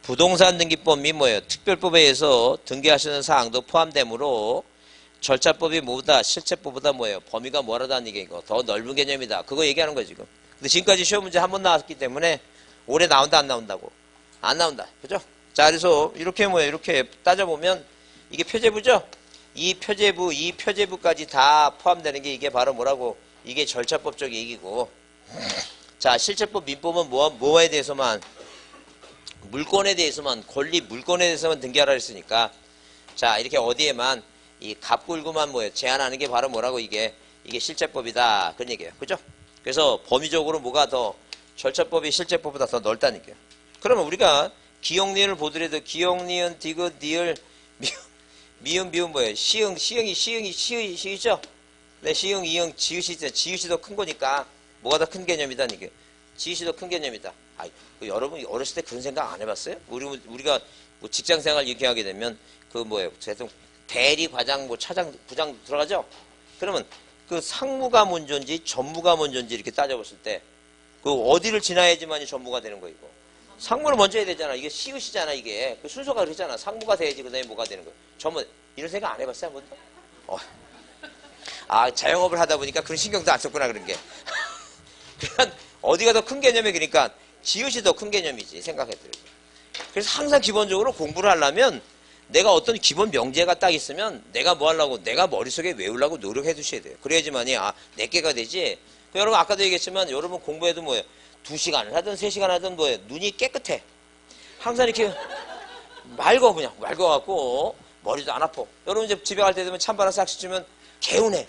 A: 부동산 등기법 및 뭐예요? 특별법에 의해서 등기하시는 사항도 포함되므로 절차법이 뭐보다 실체법보다 뭐예요? 범위가 뭐라다는 얘기고 더 넓은 개념이다. 그거 얘기하는 거예요 지금. 근데 지금까지 시험 문제 한 번 나왔기 때문에 올해 나온다 안 나온다고? 안 나온다. 그죠? 자, 그래서 이렇게 뭐예요? 이렇게 따져보면 이게 표제부죠? 이 표제부까지 다 포함되는 게 이게 바로 뭐라고? 이게 절차법적 얘기고 자, 실체법 민법은 뭐에 대해서만 물권에 대해서만 물권에 대해서만 등기하라 했으니까 자, 이렇게 어디에만 이 갑굴구만 뭐예요? 제한하는 게 바로 뭐라고 이게 실체법이다. 그런 얘기예요. 그죠? 그래서 범위적으로 뭐가 더 절차법이 실체법보다 더 넓다는 얘기예요. 그러면 우리가 기역니은을 보더라도 기역, 니은, 디귿, 니을, 미음, 비음 뭐예요? 시흥이죠? 네, 시흥, 이응, 지읒이 더 큰 거니까 뭐가 더 큰 개념이다 이게. 지읒이 더 큰 개념이다. 여러분 어렸을 때 그런 생각 안 해봤어요? 우리가 뭐 직장 생활 이렇게 하게 되면 그 뭐예요? 대리, 과장, 뭐 차장, 부장 들어가죠? 그러면 그 상무가 먼저인지 전무가 먼저인지 이렇게 따져봤을 때 그 어디를 지나야지만이 전무가 되는 거 이거. 상무를 먼저 해야 되잖아. 이게 시읒이잖아 이게. 그 순서가 그렇잖아. 상무가 돼야지 그 다음에 뭐가 되는 거야. 전무 이런 생각 안 해봤어요 한 번도? 자영업을 하다 보니까 그런 신경도 안 썼구나 그런 게. 그냥 어디가 더 큰 개념이 그러니까 지읒이 더 큰 개념이지 생각해도. 그래서 항상 기본적으로 공부를 하려면 내가 어떤 기본 명제가 딱 있으면 내가 뭐 하려고 내가 머릿속에 외우려고 노력해 두셔야 돼요. 그래야지만이 내게가 되지. 여러분 아까도 얘기했지만 여러분 공부해도 뭐예요? 2시간을 하든 3시간 하든 뭐예요? 눈이 깨끗해. 항상 이렇게 맑아갖고 머리도 안 아파. 여러분 이제 집에 갈 때 되면 찬바람 싹 씻으면 개운해.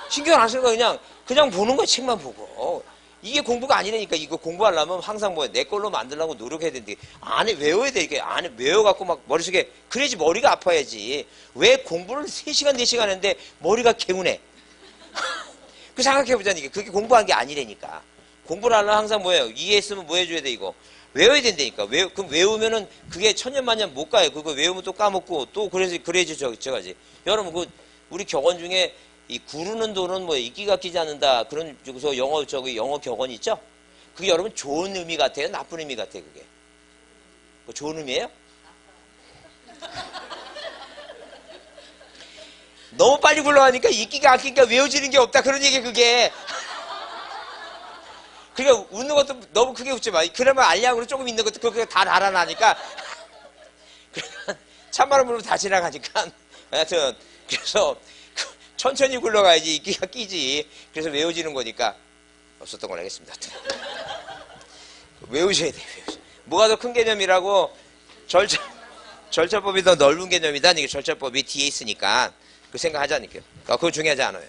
A: 신경 안 쓰는 거 그냥 보는 거야. 책만 보고. 이게 공부가 아니라니까. 이거 공부하려면 항상 뭐야 내 걸로 만들려고 노력해야 되는데 안에 외워야 돼. 이게 안에 외워갖고 막 머릿속에 그래야지 머리가 아파야지. 왜 공부를 3시간 4시간 했는데 머리가 개운해. 그 생각해보자니 이게 그게 공부한 게 아니라니까. 공부를 하려면 항상 뭐예요? 이해했으면 뭐 해줘야 돼 이거. 외워야 된다니까. 그럼 외우면은 그게 천년만년 못 가요. 그거 외우면 또 까먹고 또 그래야지 저가지. 여러분 우리 격언 중에 이 구르는 돈은 뭐 이끼가 끼지 않는다. 그런 여기서 영어 격언 있죠? 그게 여러분 좋은 의미 같아요? 나쁜 의미 같아요, 그게? 뭐 좋은 의미예요? 너무 빨리 굴러가니까 이끼가 아끼니까 외워지는 게 없다. 그런 얘기 그게. 그러니까 웃는 것도 너무 크게 웃지 마. 그러면 알량으로 조금 있는 것도 그거 다 달아나니까. 그러니까 찬바람 불면 다 지나가니까. 하여튼 그래서 천천히 굴러가야지 이끼가 끼지. 그래서 외워지는 거니까 없었던 걸 알겠습니다. 외우셔야 돼요. 뭐가 더 큰 개념이라고? 절차법이 더 넓은 개념이다. 이게 절차법이 뒤에 있으니까 그 생각하자니까요. 그거 중요하지 않아요.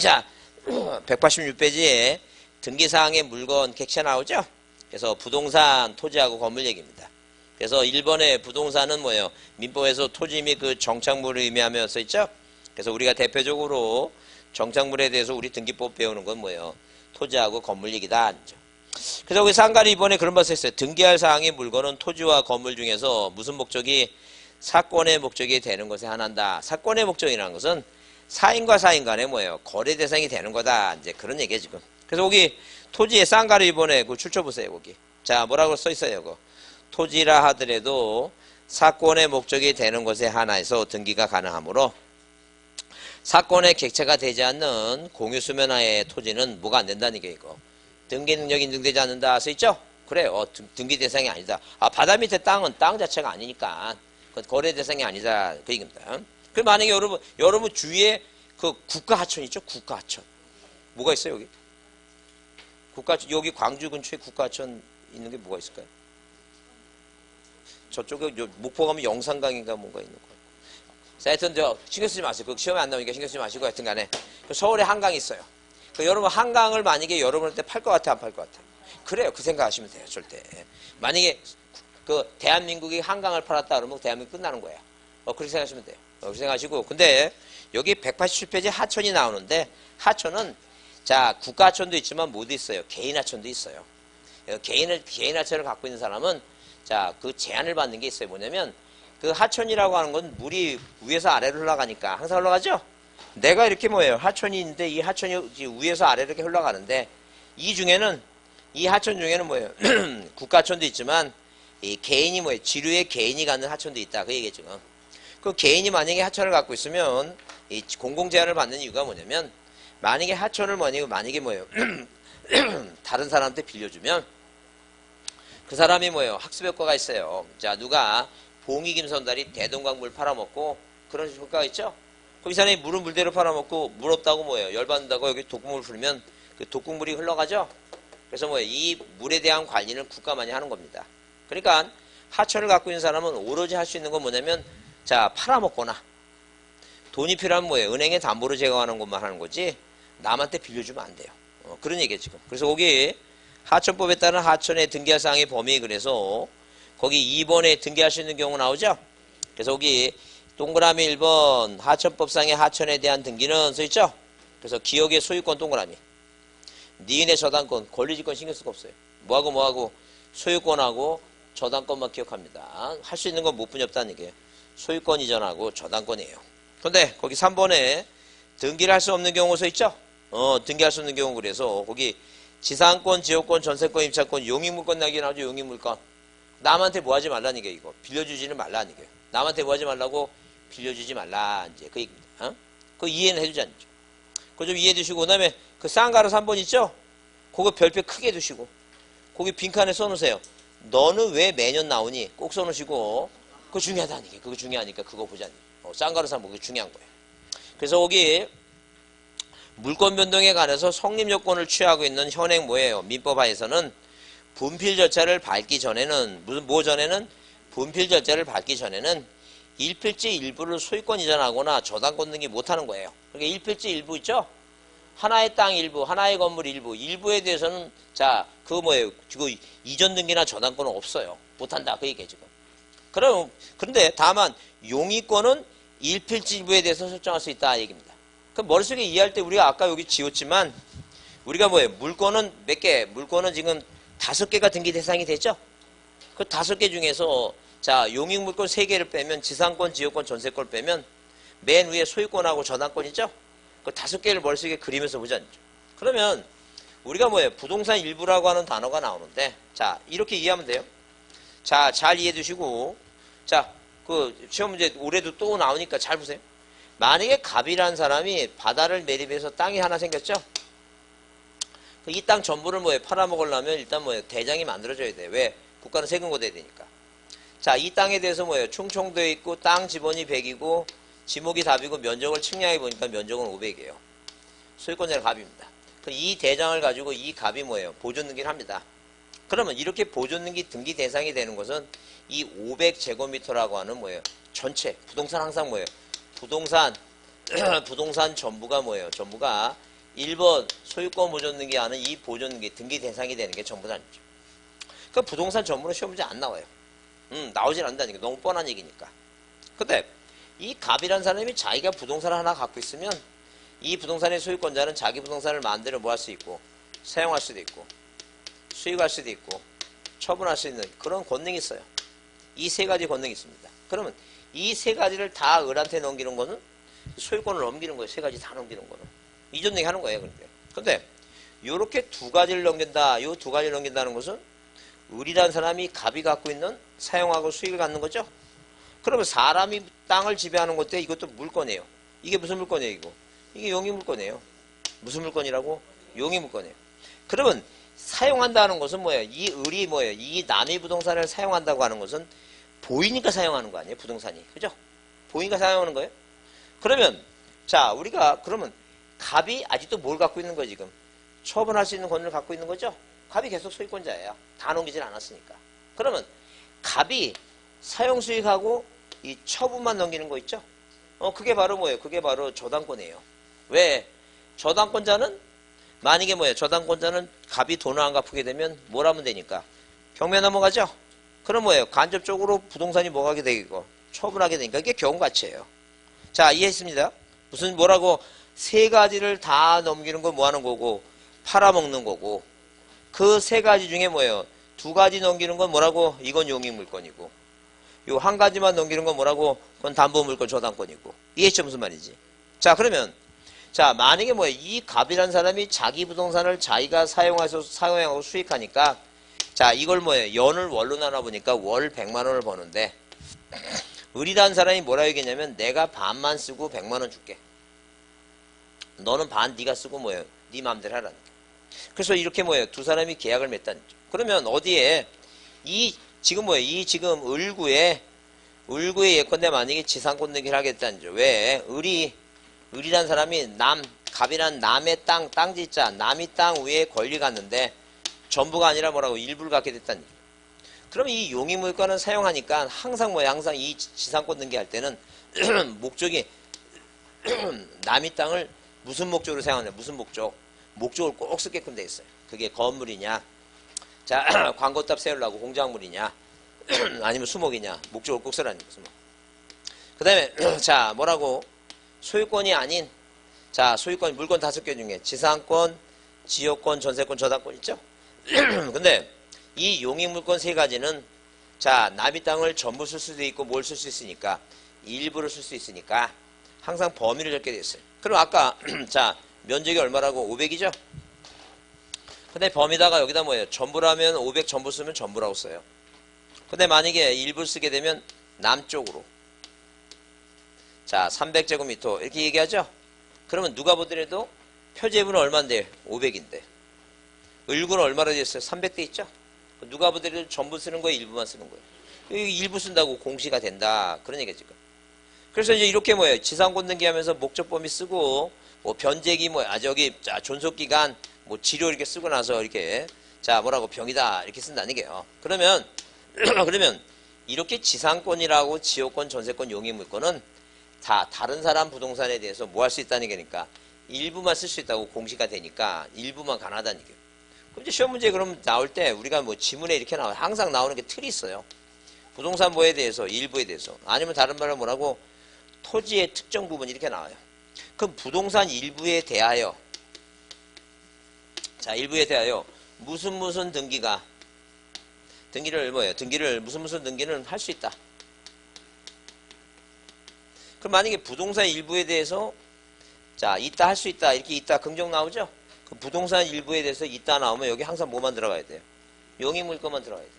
A: 자, 186페이지에 등기사항의 물건 객체 나오죠? 그래서 부동산, 토지하고 건물 얘기입니다. 그래서 1번에 부동산은 뭐예요? 민법에서 토지 및 그 정착물을 의미하며 써있죠? 그래서 우리가 대표적으로 정착물에 대해서 우리 등기법 배우는 건 뭐예요? 토지하고 건물 얘기다. 그래서 우리 상가리 이번에 그런 말 써있어요. 등기할 사항의 물건은 토지와 건물 중에서 무슨 목적이 사건의 목적이 되는 것에 한한다. 사건의 목적이라는 것은 사인과 사인 간에 뭐예요? 거래 대상이 되는 거다. 이제 그런 얘기예요, 지금. 그래서 거기 토지에 쌍가리 이번에 그 출처 보세요, 거기. 자, 뭐라고 써 있어요, 그거. 토지라 하더라도 사건의 목적이 되는 것에 한해서 등기가 가능하므로 사건의 객체가 되지 않는 공유수면하의 토지는 뭐가 안 된다는 게 이거. 등기 능력이 인정되지 않는다 써있죠? 그래요. 등기 대상이 아니다. 아, 바다 밑에 땅은 땅 자체가 아니니까 거래 대상이 아니다. 그 얘기입니다. 그 만약에 여러분 주위에 그 국가하천 있죠? 국가하천. 뭐가 있어요, 여기? 국가하천, 여기 광주 근처에 국가하천 있는 게 뭐가 있을까요? 저쪽에 목포 가면 영산강인가 뭔가 있는 거예요. 하여튼 신경 쓰지 마세요. 그 시험에 안 나오니까 신경 쓰지 마시고 하여튼 간에 서울에 한강이 있어요. 여러분 한강을 만약에 여러분한테 팔 것 같아 안 팔 것 같아? 그래요. 그 생각하시면 돼요. 절대. 만약에 그 대한민국이 한강을 팔았다 그러면 대한민국 끝나는 거예요. 그렇게 생각하시면 돼요. 그렇게 생각하시고 근데 여기 187페이지 하천이 나오는데 하천은 자 국가하천도 있지만 뭐도 있어요. 개인하천도 있어요. 개인 하천을 갖고 있는 사람은 자 그 제한을 받는 게 있어요. 뭐냐면 그 하천이라고 하는 건 물이 위에서 아래로 흘러가니까 항상 흘러가죠? 내가 이렇게 뭐예요? 하천이 있는데 이 하천이 위에서 아래로 이렇게 흘러가는데 이 하천 중에는 뭐예요? 국가하천도 있지만 이 개인이 뭐예요? 지류의 개인이 갖는 하천도 있다. 그 얘기죠. 그 개인이 만약에 하천을 갖고 있으면 이 공공 제한을 받는 이유가 뭐냐면 만약에 하천을 만약에 뭐예요? 다른 사람한테 빌려주면 그 사람이 뭐예요? 학습 효과가 있어요. 자, 누가 봉이김선달이 대동강물 팔아먹고 그런 효과가 있죠? 그럼 이 사람이 물은 물대로 팔아먹고 물 없다고 뭐예요? 열받는다고 여기 독국물 풀면 그 독국물이 흘러가죠? 그래서 뭐예요? 이 물에 대한 관리는 국가만이 하는 겁니다. 그러니까 하천을 갖고 있는 사람은 오로지 할 수 있는 건 뭐냐면 자, 팔아먹거나 돈이 필요하면 뭐예요? 은행에 담보로 제공하는 것만 하는 거지 남한테 빌려주면 안 돼요. 그런 얘기예요, 지금. 그래서 거기 하천법에 따른 하천의 등기할 사항의 범위 그래서 거기 2번에 등기할 수 있는 경우 나오죠? 그래서 거기 동그라미 1번 하천법상의 하천에 대한 등기는 써있죠? 그래서 기억의 소유권 동그라미 니은의 저당권 권리지권 신경 쓸 거 없어요. 뭐하고 소유권하고 저당권만 기억합니다. 할 수 있는 건 못 분이 없다는 얘기예요. 소유권 이전하고 저당권이에요. 근데 거기 3번에 등기를 할 수 없는 경우 써있죠? 등기할 수 없는 경우 그래서 거기 지상권, 지역권, 전세권, 임차권, 용익물권 나기 나오죠. 용익물권. 남한테 뭐 하지 말라는 얘기예요. 이거. 빌려주지는 말라는 얘기예요. 남한테 뭐 하지 말라고 빌려주지 말라. 이제 그 얘기입니다. 그거 이해는 해주지 않죠. 그거 좀 이해해 두시고, 그 다음에 그 쌍가루 3번 있죠? 그거 별표 크게 두시고, 거기 빈칸에 써놓으세요. 너는 왜 매년 나오니? 꼭 써놓으시고, 그거 중요하다는 얘기예요. 그거 중요하니까 그거 보자니. 쌍가루 3번 그게 중요한 거예요. 그래서 거기 물권 변동에 관해서 성립 요건을 취하고 있는 현행 뭐예요? 민법 하에서는 분필 절차를 밟기 전에는 분필 절차를 밟기 전에는 일필지 일부를 소유권 이전하거나 저당권 등기 못하는 거예요. 그러니까 일필지 일부 있죠? 하나의 땅 일부, 하나의 건물 일부에 대해서는 자, 그거 뭐예요? 그거 이전 등기나 저당권은 없어요. 못한다. 그 얘기예요, 지금. 그런데 다만 용의권은 일필지 일부에 대해서 설정할 수 있다. 얘기입니다. 그 머릿속에 이해할 때 우리가 아까 여기 지웠지만 우리가 뭐예요? 물권은 몇 개? 물권은 지금 5개가 등기 대상이 됐죠? 그 5개 중에서 자, 용익물권 3개를 빼면 지상권, 지역권, 전세권을 빼면 맨 위에 소유권하고 저당권 있죠? 그 5개를 머릿속에 그리면서 보자. 그러면 우리가 뭐예요? 부동산 일부라고 하는 단어가 나오는데 자, 이렇게 이해하면 돼요. 자, 잘 이해해 두시고 자, 그 시험 문제 올해도 또 나오니까 잘 보세요. 만약에 갑이라는 사람이 바다를 매립해서 땅이 하나 생겼죠? 이 땅 전부를 뭐예요? 팔아먹으려면 일단 뭐예요? 대장이 만들어져야 돼. 왜? 국가는 세금 걷어야 되니까. 자, 이 땅에 대해서 뭐예요? 충청도에 있고 땅 지번이 100이고 지목이 답이고 면적을 측량해 보니까 면적은 500이에요. 소유권자는 갑입니다. 그럼 이 대장을 가지고 이 갑이 뭐예요? 보존 등기를 합니다. 그러면 이렇게 보존 등기 대상이 되는 것은 이 500제곱미터라고 하는 뭐예요? 전체 부동산 항상 뭐예요? 부동산 전부가 뭐예요? 전부가 1번 소유권 보존 등기하는 이 보존 등기 대상이 되는 게 전부 다죠. 그 부동산 전부는 시험 문제 안 나와요. 나오질 않는다니까. 너무 뻔한 얘기니까. 근데 이 갑이란 사람이 자기가 부동산을 하나 갖고 있으면 이 부동산의 소유권자는 자기 부동산을 마음대로 뭐 할 수 있고 사용할 수도 있고 수익할 수도 있고 처분할 수 있는 그런 권능이 있어요. 이 세 가지 권능이 있습니다. 그러면 이 세 가지를 다 을한테 넘기는 거는 소유권을 넘기는 거예요. 세 가지 다 넘기는 거는. 이전 얘기 하는 거예요. 근데 요렇게 두 가지를 넘긴다. 요 두 가지를 넘긴다는 것은 을이라는 사람이 갑이 갖고 있는 사용하고 수익을 갖는 거죠. 그러면 사람이 땅을 지배하는 것도 이것도 물건이에요. 이게 무슨 물건이에요, 이거? 이게 용의 물건이에요. 무슨 물건이라고? 용의 물건이에요. 그러면 사용한다는 것은 뭐예요? 이 을이 뭐예요? 이 남의 부동산을 사용한다고 하는 것은 보이니까 사용하는 거 아니에요? 부동산이. 그죠? 보이니까 사용하는 거예요? 그러면 자, 우리가 그러면 갑이 아직도 뭘 갖고 있는 거예요, 지금? 처분할 수 있는 권한을 갖고 있는 거죠? 갑이 계속 소유권자예요. 다 넘기진 않았으니까. 그러면 갑이 사용 수익하고 이 처분만 넘기는 거 있죠? 그게 바로 뭐예요? 그게 바로 저당권이에요. 왜? 저당권자는 만약에 뭐예요? 저당권자는 갑이 돈을 안 갚게 되면 뭘 하면 되니까? 경매 넘어가죠? 그럼 뭐예요? 간접적으로 부동산이 뭐 하게 되고 처분하게 되니까 이게 경험가치예요. 자, 이해했습니다. 무슨 뭐라고 세 가지를 다 넘기는 건 뭐 하는 거고 팔아먹는 거고 그 세 가지 중에 뭐예요? 두 가지 넘기는 건 뭐라고? 이건 용익물건이고 요 한 가지만 넘기는 건 뭐라고? 그건 담보물건 저당권이고. 이해했죠? 무슨 말이지? 자, 그러면 자, 만약에 뭐예요? 이 갑이라는 사람이 자기 부동산을 자기가 사용하고 수익하니까 자, 이걸 뭐예요? 연을 월로 나눠보니까 월 100만 원을 버는데 을이라는 사람이 뭐라고 얘기했냐면 내가 반만 쓰고 100만 원 줄게. 너는 반 네가 쓰고 뭐예요? 네 마음대로 하라는 거예요. 그래서 이렇게 뭐예요? 두 사람이 계약을 맺다는 거죠. 그러면 어디에 지금 뭐예요? 이 지금 을구에 예컨대 만약에 지상권 등기를 하겠다는 거죠. 왜? 을이란 사람이 갑이란 남의 땅짓자, 남이 땅 위에 권리 갖는데 전부가 아니라 뭐라고 일부를 갖게 됐다는 거죠. 그러면 이 용의물건을 사용하니까 항상 뭐예요? 항상 이 지상권 등기할 때는 목적이 남이 땅을 무슨 목적으로 사용하냐? 무슨 목적? 목적을 꼭 쓰게끔 돼 있어요. 그게 건물이냐? 자, 광고탑 세우려고 공작물이냐? 아니면 수목이냐? 목적을 꼭 쓰라는 거죠. 그 다음에 자, 뭐라고? 소유권이 아닌 자, 소유권 물건 5개 중에 지상권, 지역권, 전세권, 저당권 있죠? 근데 이 용익물권 세 가지는 자, 남의 땅을 전부 쓸 수도 있고 뭘 쓸 수 있으니까 일부를 쓸 수 있으니까 항상 범위를 적게 돼 있어요. 그럼 아까 자, 면적이 얼마라고? 500이죠? 근데 범위다가 여기다 뭐예요? 전부라면 500 전부 쓰면 전부라고 써요. 근데 만약에 일부 쓰게 되면 남쪽으로 자, 300제곱미터 이렇게 얘기하죠? 그러면 누가 보더라도 표제분은 얼마인데? 500인데. 을구는 얼마나 됐어요? 300대 있죠? 누가 보더라도 전부 쓰는 거예요? 일부만 쓰는 거예요? 일부 쓴다고 공시가 된다. 그런 얘기죠, 지금. 그래서 이제 이렇게 뭐예요? 지상권 등기하면서 목적 범위 쓰고, 뭐 변제기 자, 존속기간, 뭐 치료 이렇게 쓰고 나서 이렇게, 자, 뭐라고 병이다. 이렇게 쓴다는 얘기예요. 그러면 이렇게 지상권이라고 지역권, 전세권, 용의물권은 다 다른 사람 부동산에 대해서 뭐 할 수 있다는 얘기니까 일부만 쓸 수 있다고 공시가 되니까 일부만 가능하다는 얘기예요. 그럼 이제 시험 문제 그럼 나올 때 우리가 뭐 지문에 이렇게 항상 나오는 게 틀이 있어요. 부동산 뭐에 대해서, 일부에 대해서. 아니면 다른 말로 뭐라고? 토지의 특정 부분 이렇게 나와요. 그럼 부동산 일부에 대하여 자, 일부에 대하여 무슨 등기가 등기를 뭐예요? 등기를 무슨 등기는 할 수 있다. 그럼 만약에 부동산 일부에 대해서 자, 있다 할 수 있다 이렇게 있다 긍정 나오죠? 그 부동산 일부에 대해서 있다 나오면 여기 항상 뭐만 들어가야 돼요? 용의물권만 들어가야 돼요.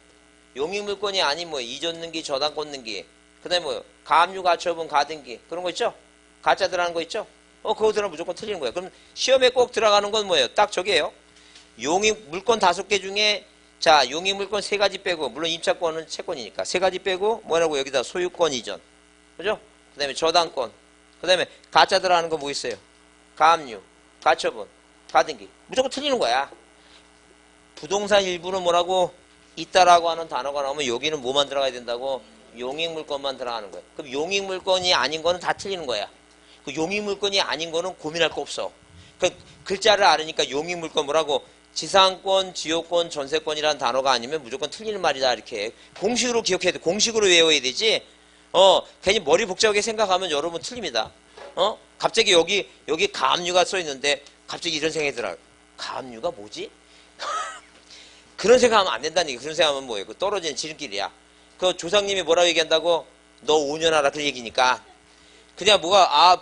A: 용의물권이 아닌 뭐 이전 등기, 저당권 등기, 그 다음에 뭐 가압류, 가처분, 가등기 그런 거 있죠? 가짜 들어가는 거 있죠? 그거 들어가면 무조건 틀리는 거예요. 그럼 시험에 꼭 들어가는 건 뭐예요? 딱 저게요. 용의물권 5개 중에 자, 용의물권 3가지 빼고 물론 임차권은 채권이니까 3가지 빼고 뭐라고 여기다 소유권 이전 그죠? 그 다음에 저당권 그 다음에 가짜 들어가는 거 뭐 있어요? 가압류, 가처분, 가등기 무조건 틀리는 거야. 부동산 일부는 뭐라고? 있다라고 하는 단어가 나오면 여기는 뭐만 들어가야 된다고? 용익물권만 들어가는 거야. 그럼 용익물권이 아닌 거는 다 틀리는 거야. 그 용익물권이 아닌 거는 고민할 거 없어. 그 글자를 알으니까 용익물권 뭐라고? 지상권, 지역권, 전세권이라는 단어가 아니면 무조건 틀리는 말이다. 이렇게 공식으로 기억해야 돼. 공식으로 외워야 되지. 괜히 머리 복잡하게 생각하면 여러분 틀립니다. 갑자기 여기 가압류가 써 있는데 갑자기 이런 생각이 들어요. 가압류가 뭐지? 그런 생각하면 안 된다는 얘기. 그런 생각하면 뭐예요? 그 떨어지는 지름길이야. 그 조상님이 뭐라고 얘기한다고? 너 5년 하라 그 얘기니까. 그냥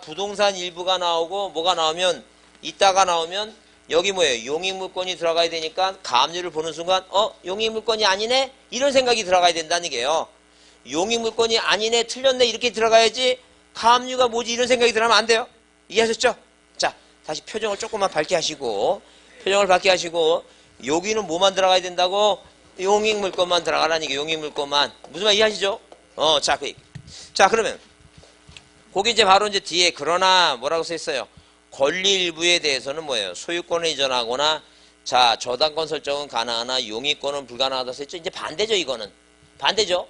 A: 부동산 일부가 나오고 뭐가 나오면 이따가 나오면 여기 뭐예요? 용익물권이 들어가야 되니까 가압류를 보는 순간 용익물권이 아니네? 이런 생각이 들어가야 된다는 게요. 용익물권이 아니네, 틀렸네 이렇게 들어가야지 가압류가 뭐지 이런 생각이 들어가면 안 돼요. 이해하셨죠? 자, 다시 표정을 조금만 밝게 하시고 여기는 뭐만 들어가야 된다고? 용익물권만 들어가라는 게 용익물권만. 무슨 말 이해하시죠? 자, 그 얘기. 자, 그러면 거기 이제 바로 이제 뒤에 그러나 뭐라고 써 있어요? 권리 일부에 대해서는 뭐예요? 소유권을 이전하거나 자, 저당권 설정은 가능하나 용익권은 불가능하다 써있죠? 이제 반대죠, 이거는. 반대죠?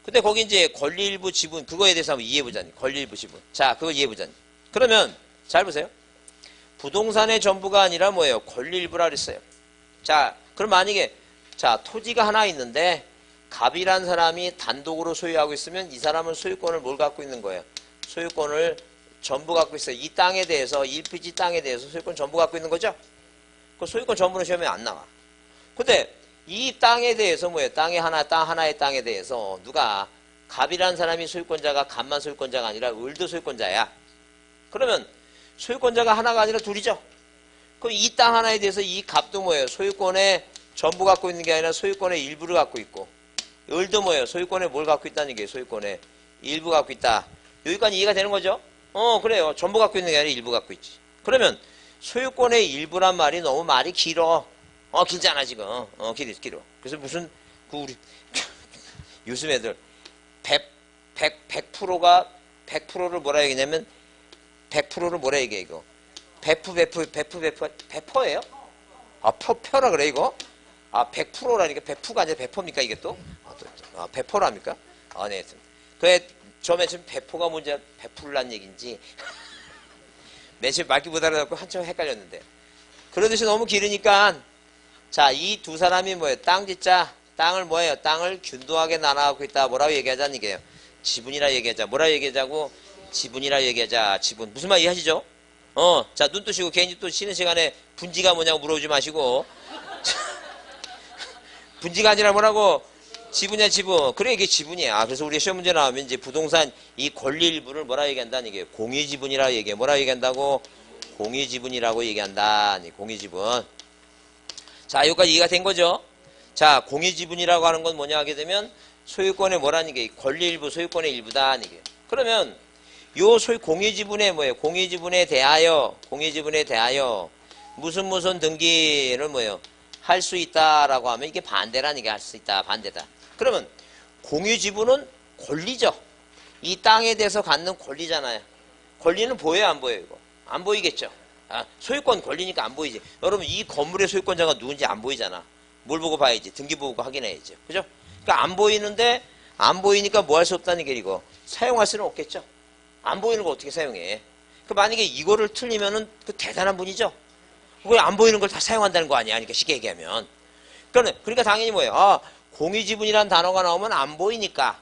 A: 근데 거기 이제 권리 일부 지분, 그거에 대해서 한번 이해해보자니. 권리 일부 지분. 자, 그거 이해해보자니. 그러면, 잘 보세요. 부동산의 전부가 아니라 뭐예요? 권리 일부라 그랬어요. 자, 그럼 만약에, 자, 토지가 하나 있는데, 갑이란 사람이 단독으로 소유하고 있으면 이 사람은 소유권을 뭘 갖고 있는 거예요? 소유권을 전부 갖고 있어요. 이 땅에 대해서, 1피지 땅에 대해서 소유권 전부 갖고 있는 거죠? 그 소유권 전부는 시험에 안 나와. 근데 이 땅에 대해서 뭐예요? 땅 하나의 땅에 대해서 누가 갑이라는 사람이 소유권자가 갑만 소유권자가 아니라 을도 소유권자야. 그러면 소유권자가 하나가 아니라 둘이죠. 그럼 이 땅 하나에 대해서 이 갑도 뭐예요? 소유권의 전부 갖고 있는 게 아니라 소유권의 일부를 갖고 있고 을도 뭐예요? 소유권에 뭘 갖고 있다는 게 소유권의 일부 갖고 있다. 여기까지 이해가 되는 거죠? 그래요. 전부 갖고 있는 게 아니라 일부 갖고 있지. 그러면 소유권의 일부란 말이 너무 말이 길어. 길잖아, 지금. 길어. 그래서 무슨, 우리, 요즘 애들, 100%를 뭐라 얘기냐면, 100%를 뭐라 얘기해, 이거. 배포예요? 표라 그래, 이거? 100%라니까, 배포가 아니라 배포입니까, 이게 또? 배포랍니까? 네. 그래, 처음에 지금 배포가 뭔지, 배풀란 얘기인지. 매실 말기 못 알아듣고 한참 헷갈렸는데. 그러듯이 너무 길으니까, 자, 이 두 사람이 뭐예요? 땅 짓자. 땅을 뭐예요? 땅을 균등하게 나눠갖고 있다. 뭐라고 얘기하자는 얘기예요? 지분이라 얘기하자. 뭐라고 얘기하자고? 지분이라 얘기하자. 지분. 무슨 말 이해하시죠? 자, 눈 뜨시고 괜히 또 쉬는 시간에 분지가 뭐냐고 물어보지 마시고. 분지가 아니라 뭐라고? 지분이야, 지분. 그래, 이게 지분이야. 그래서 우리 시험 문제 나오면 이제 부동산 이 권리 일부를 뭐라 얘기한다는 얘기예요? 공유지분이라 얘기해. 뭐라 얘기한다고? 공유지분이라고 얘기한다. 공유지분. 자, 여기까지 이해가 된 거죠? 자, 공유지분이라고 하는 건 뭐냐 하게 되면 소유권의 뭐라는 게 권리 일부, 소유권의 일부다. 이게. 그러면 요 공유지분의 뭐예요? 공유지분에 대하여 무슨 등기를 뭐예요? 할 수 있다라고 하면 이게 반대라는 게 할 수 있다. 반대다. 그러면 공유지분은 권리죠. 이 땅에 대해서 갖는 권리잖아요. 권리는 보여요, 안 보여요, 이거? 안 보이겠죠? 소유권 권리니까 안 보이지. 여러분, 이 건물의 소유권자가 누군지 안 보이잖아. 뭘 보고 봐야지? 등기 보고 확인해야죠. 그죠? 그러니까 안 보이는데, 안 보이니까 뭐 할 수 없다는 게 이거. 사용할 수는 없겠죠? 안 보이는 거 어떻게 사용해? 만약에 이거를 틀리면은 그 대단한 분이죠? 그걸 안 보이는 걸 다 사용한다는 거 아니야? 그러니까 쉽게 얘기하면. 그러니까 당연히 뭐예요? 공유지분이라는 단어가 나오면 안 보이니까.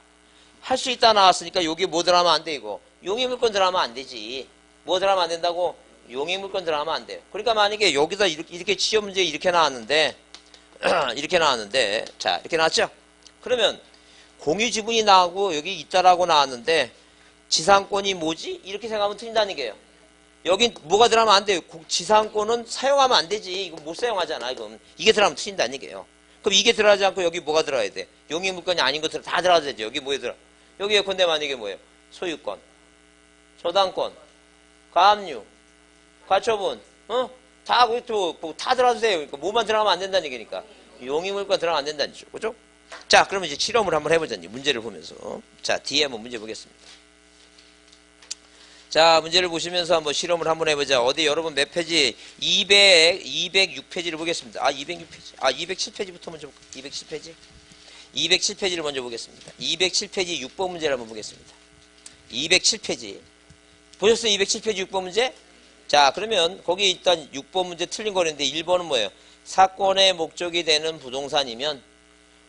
A: 할 수 있다 나왔으니까 여기 뭐 들어가면 안 돼, 이거. 용의물권 들어가면 안 되지. 뭐 들어가면 안 된다고? 용의물권 들어가면 안 돼요. 그러니까 만약에 여기다 이렇게 시험 문제 이렇게 나왔는데, 자, 이렇게 나왔죠? 그러면 공유지분이 나오고 여기 있다라고 나왔는데, 지상권이 뭐지? 이렇게 생각하면 틀린다는 얘기예요. 여긴 뭐가 들어가면 안 돼요. 지상권은 사용하면 안 되지. 이거 못 사용하잖아. 이건. 이게 들어가면 틀린다는 얘기예요. 그럼 이게 들어가지 않고 여기 뭐가 들어가야 돼? 용의물권이 아닌 거 다 들어가야 되죠. 여기 뭐에 들어? 여기 예컨대 만약에 뭐예요? 소유권, 저당권, 가압류, 가처분, 다 들어가도 돼요. 그러니까 뭐만 들어가면 안 된다는 얘기니까. 용의물권 들어가면 안 된다는 얘기죠. 그죠? 자, 그러면 이제 실험을 한번 해보자니. 문제를 보면서. 자, 뒤에 한번 문제 보겠습니다. 자, 문제를 보시면서 한번 실험을 한번 해보자. 어디 여러분 몇 페이지? 206페이지를 보겠습니다. 206페이지. 207페이지부터 먼저 볼까요? 207페이지. 207페이지를 먼저 보겠습니다. 207페이지 6번 문제를 한번 보겠습니다. 207페이지. 보셨어요? 207페이지 6번 문제? 자, 그러면 거기 일단 6번 문제 틀린 거였는데 1번은 뭐예요? 사건의 목적이 되는 부동산이면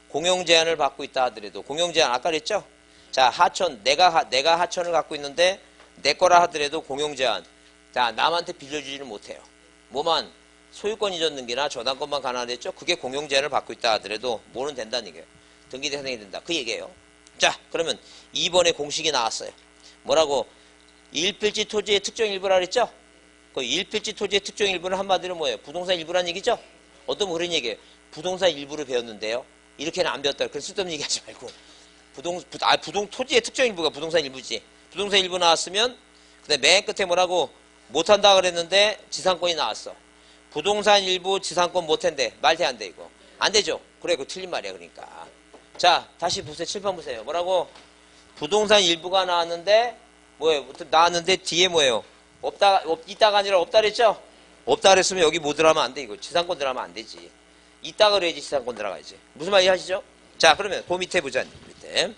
A: 공용 제한을 받고 있다 하더라도 공용 제한 아까 그랬죠? 자, 하천 내가 하천을 갖고 있는데 내 거라 하더라도 공용 제한. 자, 남한테 빌려주지는 못해요. 뭐만 소유권 이전 등기나 저당권만 가능하겠죠? 그게 공용 제한을 받고 있다 하더라도 뭐는 된다는 얘기예요. 등기 대상이 된다. 그 얘기예요. 자, 그러면 2번에 공식이 나왔어요. 뭐라고? 일필지 토지의 특정 일부라 그랬죠? 그 일필지 토지의 특정 일부는 한마디로 뭐예요? 부동산 일부란 얘기죠? 어떤 그런 얘기예요. 부동산 일부를 배웠는데요. 이렇게는 안 배웠다. 그래서 쓸데없는 얘기하지 말고 토지의 특정 일부가 부동산 일부지. 부동산 일부 나왔으면 근데 맨 끝에 뭐라고 못한다 그랬는데 지상권이 나왔어. 부동산 일부 지상권 못한대. 말돼 안 돼 이거. 안 되죠. 그래 그거 틀린 말이야 그러니까. 자 다시 보세요. 7번 보세요. 뭐라고? 부동산 일부가 나왔는데 뭐예요? 나왔는데 뒤에 뭐예요? 있다가 아니라 없다 그랬죠? 없다 그랬으면 여기 뭐 들어가면 안 돼 이거. 지상권 들어가면 안 되지. 있다 그래야지 지상권 들어가야지. 무슨 말이 하시죠? 자 그러면 그 밑에 보자. 밑에.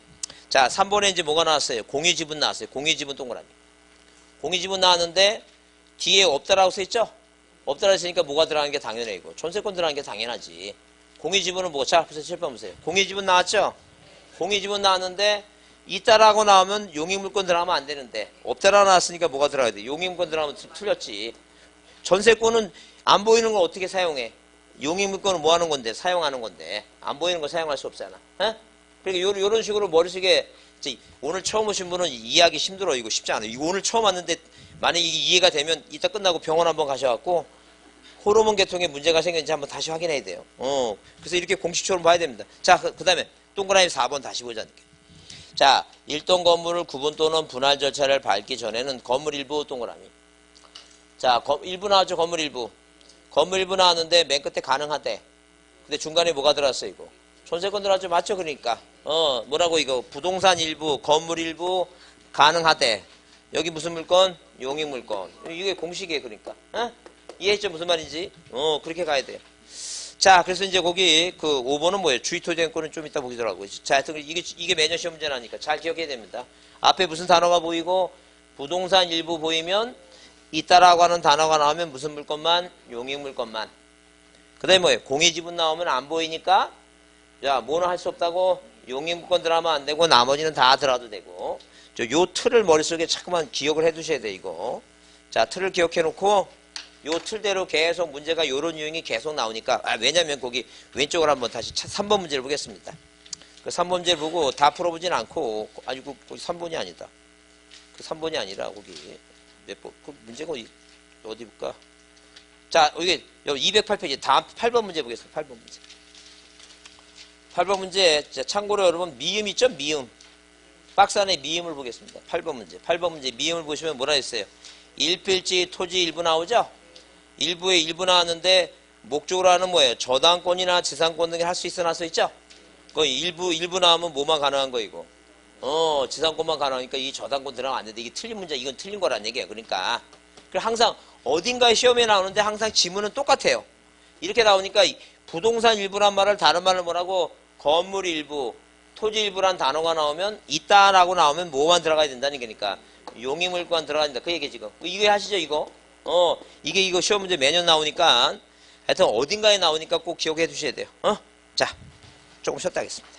A: 자 3번에 이제 뭐가 나왔어요? 공유지분 나왔어요. 공유지분 동그라미. 공유지분 나왔는데 뒤에 없다라고 써있죠? 없다라고 했으니까 뭐가 들어가는 게 당연해 이거. 전세권 들어가는 게 당연하지. 공유지분은 뭐? 자 보세요. 7번 보세요. 공유지분 나왔죠? 공유지분 나왔는데 있다라고 나오면 용익물권 들어가면 안 되는데 없다라고 나왔으니까 뭐가 들어가야 돼? 용익물권 들어가면 틀렸지. 전세권은 안 보이는 걸 어떻게 사용해? 용익물권은 뭐 하는 건데? 사용하는 건데. 안 보이는 거 사용할 수 없잖아. 에? 그러니까 요런 식으로 머릿속에 오늘 처음 오신 분은 이해하기 힘들어. 이거 쉽지 않아요. 이거 오늘 처음 왔는데 만약에 이게 이해가 되면 이따 끝나고 병원 한번 가셔갖고 호르몬 계통에 문제가 생겼는지 한번 다시 확인해야 돼요. 그래서 이렇게 공식적으로 봐야 됩니다. 자, 그 다음에 동그라미 4번 다시 보자. 자, 일동 건물을 구분 또는 분할 절차를 밟기 전에는 건물 일부 동그라미. 자, 일부 나왔죠? 건물 일부. 건물 일부 나왔는데 맨 끝에 가능하대. 근데 중간에 뭐가 들어왔어 이거? 전세권 들어왔죠? 맞죠? 그러니까. 뭐라고 이거? 부동산 일부, 건물 일부 가능하대. 여기 무슨 물건? 용익물건. 이게 공식이에요. 그러니까. 이해했죠? 무슨 말인지? 그렇게 가야 돼요. 자, 그래서 이제 거기 그 5번은 뭐예요? 주의토지행권은 좀 이따 보시더라고요. 자, 하여튼 이게 매년 시험 문제 나니까 잘 기억해야 됩니다. 앞에 무슨 단어가 보이고 부동산 일부 보이면 있다라고 하는 단어가 나오면 무슨 물건만? 용익물건만. 그 다음에 뭐예요? 공유지분 나오면 안 보이니까 자, 뭐는 할 수 없다고? 용익물건 들어가면 안 되고 나머지는 다 들어가도 되고. 요 틀을 머릿속에 자꾸만 기억을 해 두셔야 돼 이거. 자, 틀을 기억해 놓고 요 틀대로 계속 문제가 요런 유형이 계속 나오니까 왜냐면 거기 왼쪽으로 한번 다시 3번 문제를 보겠습니다. 그 3번 문제를 보고 다 풀어보진 않고 아니고 거기 3번이 아니다. 그 3번이 아니라 거기 몇 번? 그 문제가 어디 볼까? 자, 여기 208페이지 다음 8번 문제 보겠습니다. 8번 문제. 8번 문제 참고로 여러분 미음 있죠? 미음. 박스 안에 미음을 보겠습니다. 8번 문제. 8번 문제 미음을 보시면 뭐라 했어요? 일필지 토지 일부 나오죠? 일부에 일부 나왔는데 목적으로 하는 뭐예요? 저당권이나 지상권 등에 할 수 있어 놨어 있죠? 그 일부 나오면 뭐만 가능한 거 이거? 지상권만 가능하니까 이 저당권 들어가면 안 되는데 이게 틀린 문제, 이건 틀린 거란 얘기예요. 그러니까 항상 어딘가에 시험에 나오는데 항상 지문은 똑같아요. 이렇게 나오니까 부동산 일부란 말을 다른 말로 뭐라고? 건물 일부, 토지 일부란 단어가 나오면 있다라고 나오면 뭐만 들어가야 된다는 거니까 용익물권 들어가야 된다. 그 얘기 지금. 이게 하시죠 이거? 이거 시험 문제 매년 나오니까 하여튼 어딘가에 나오니까 꼭 기억해 두셔야 돼요. 자, 조금 쉬었다 하겠습니다.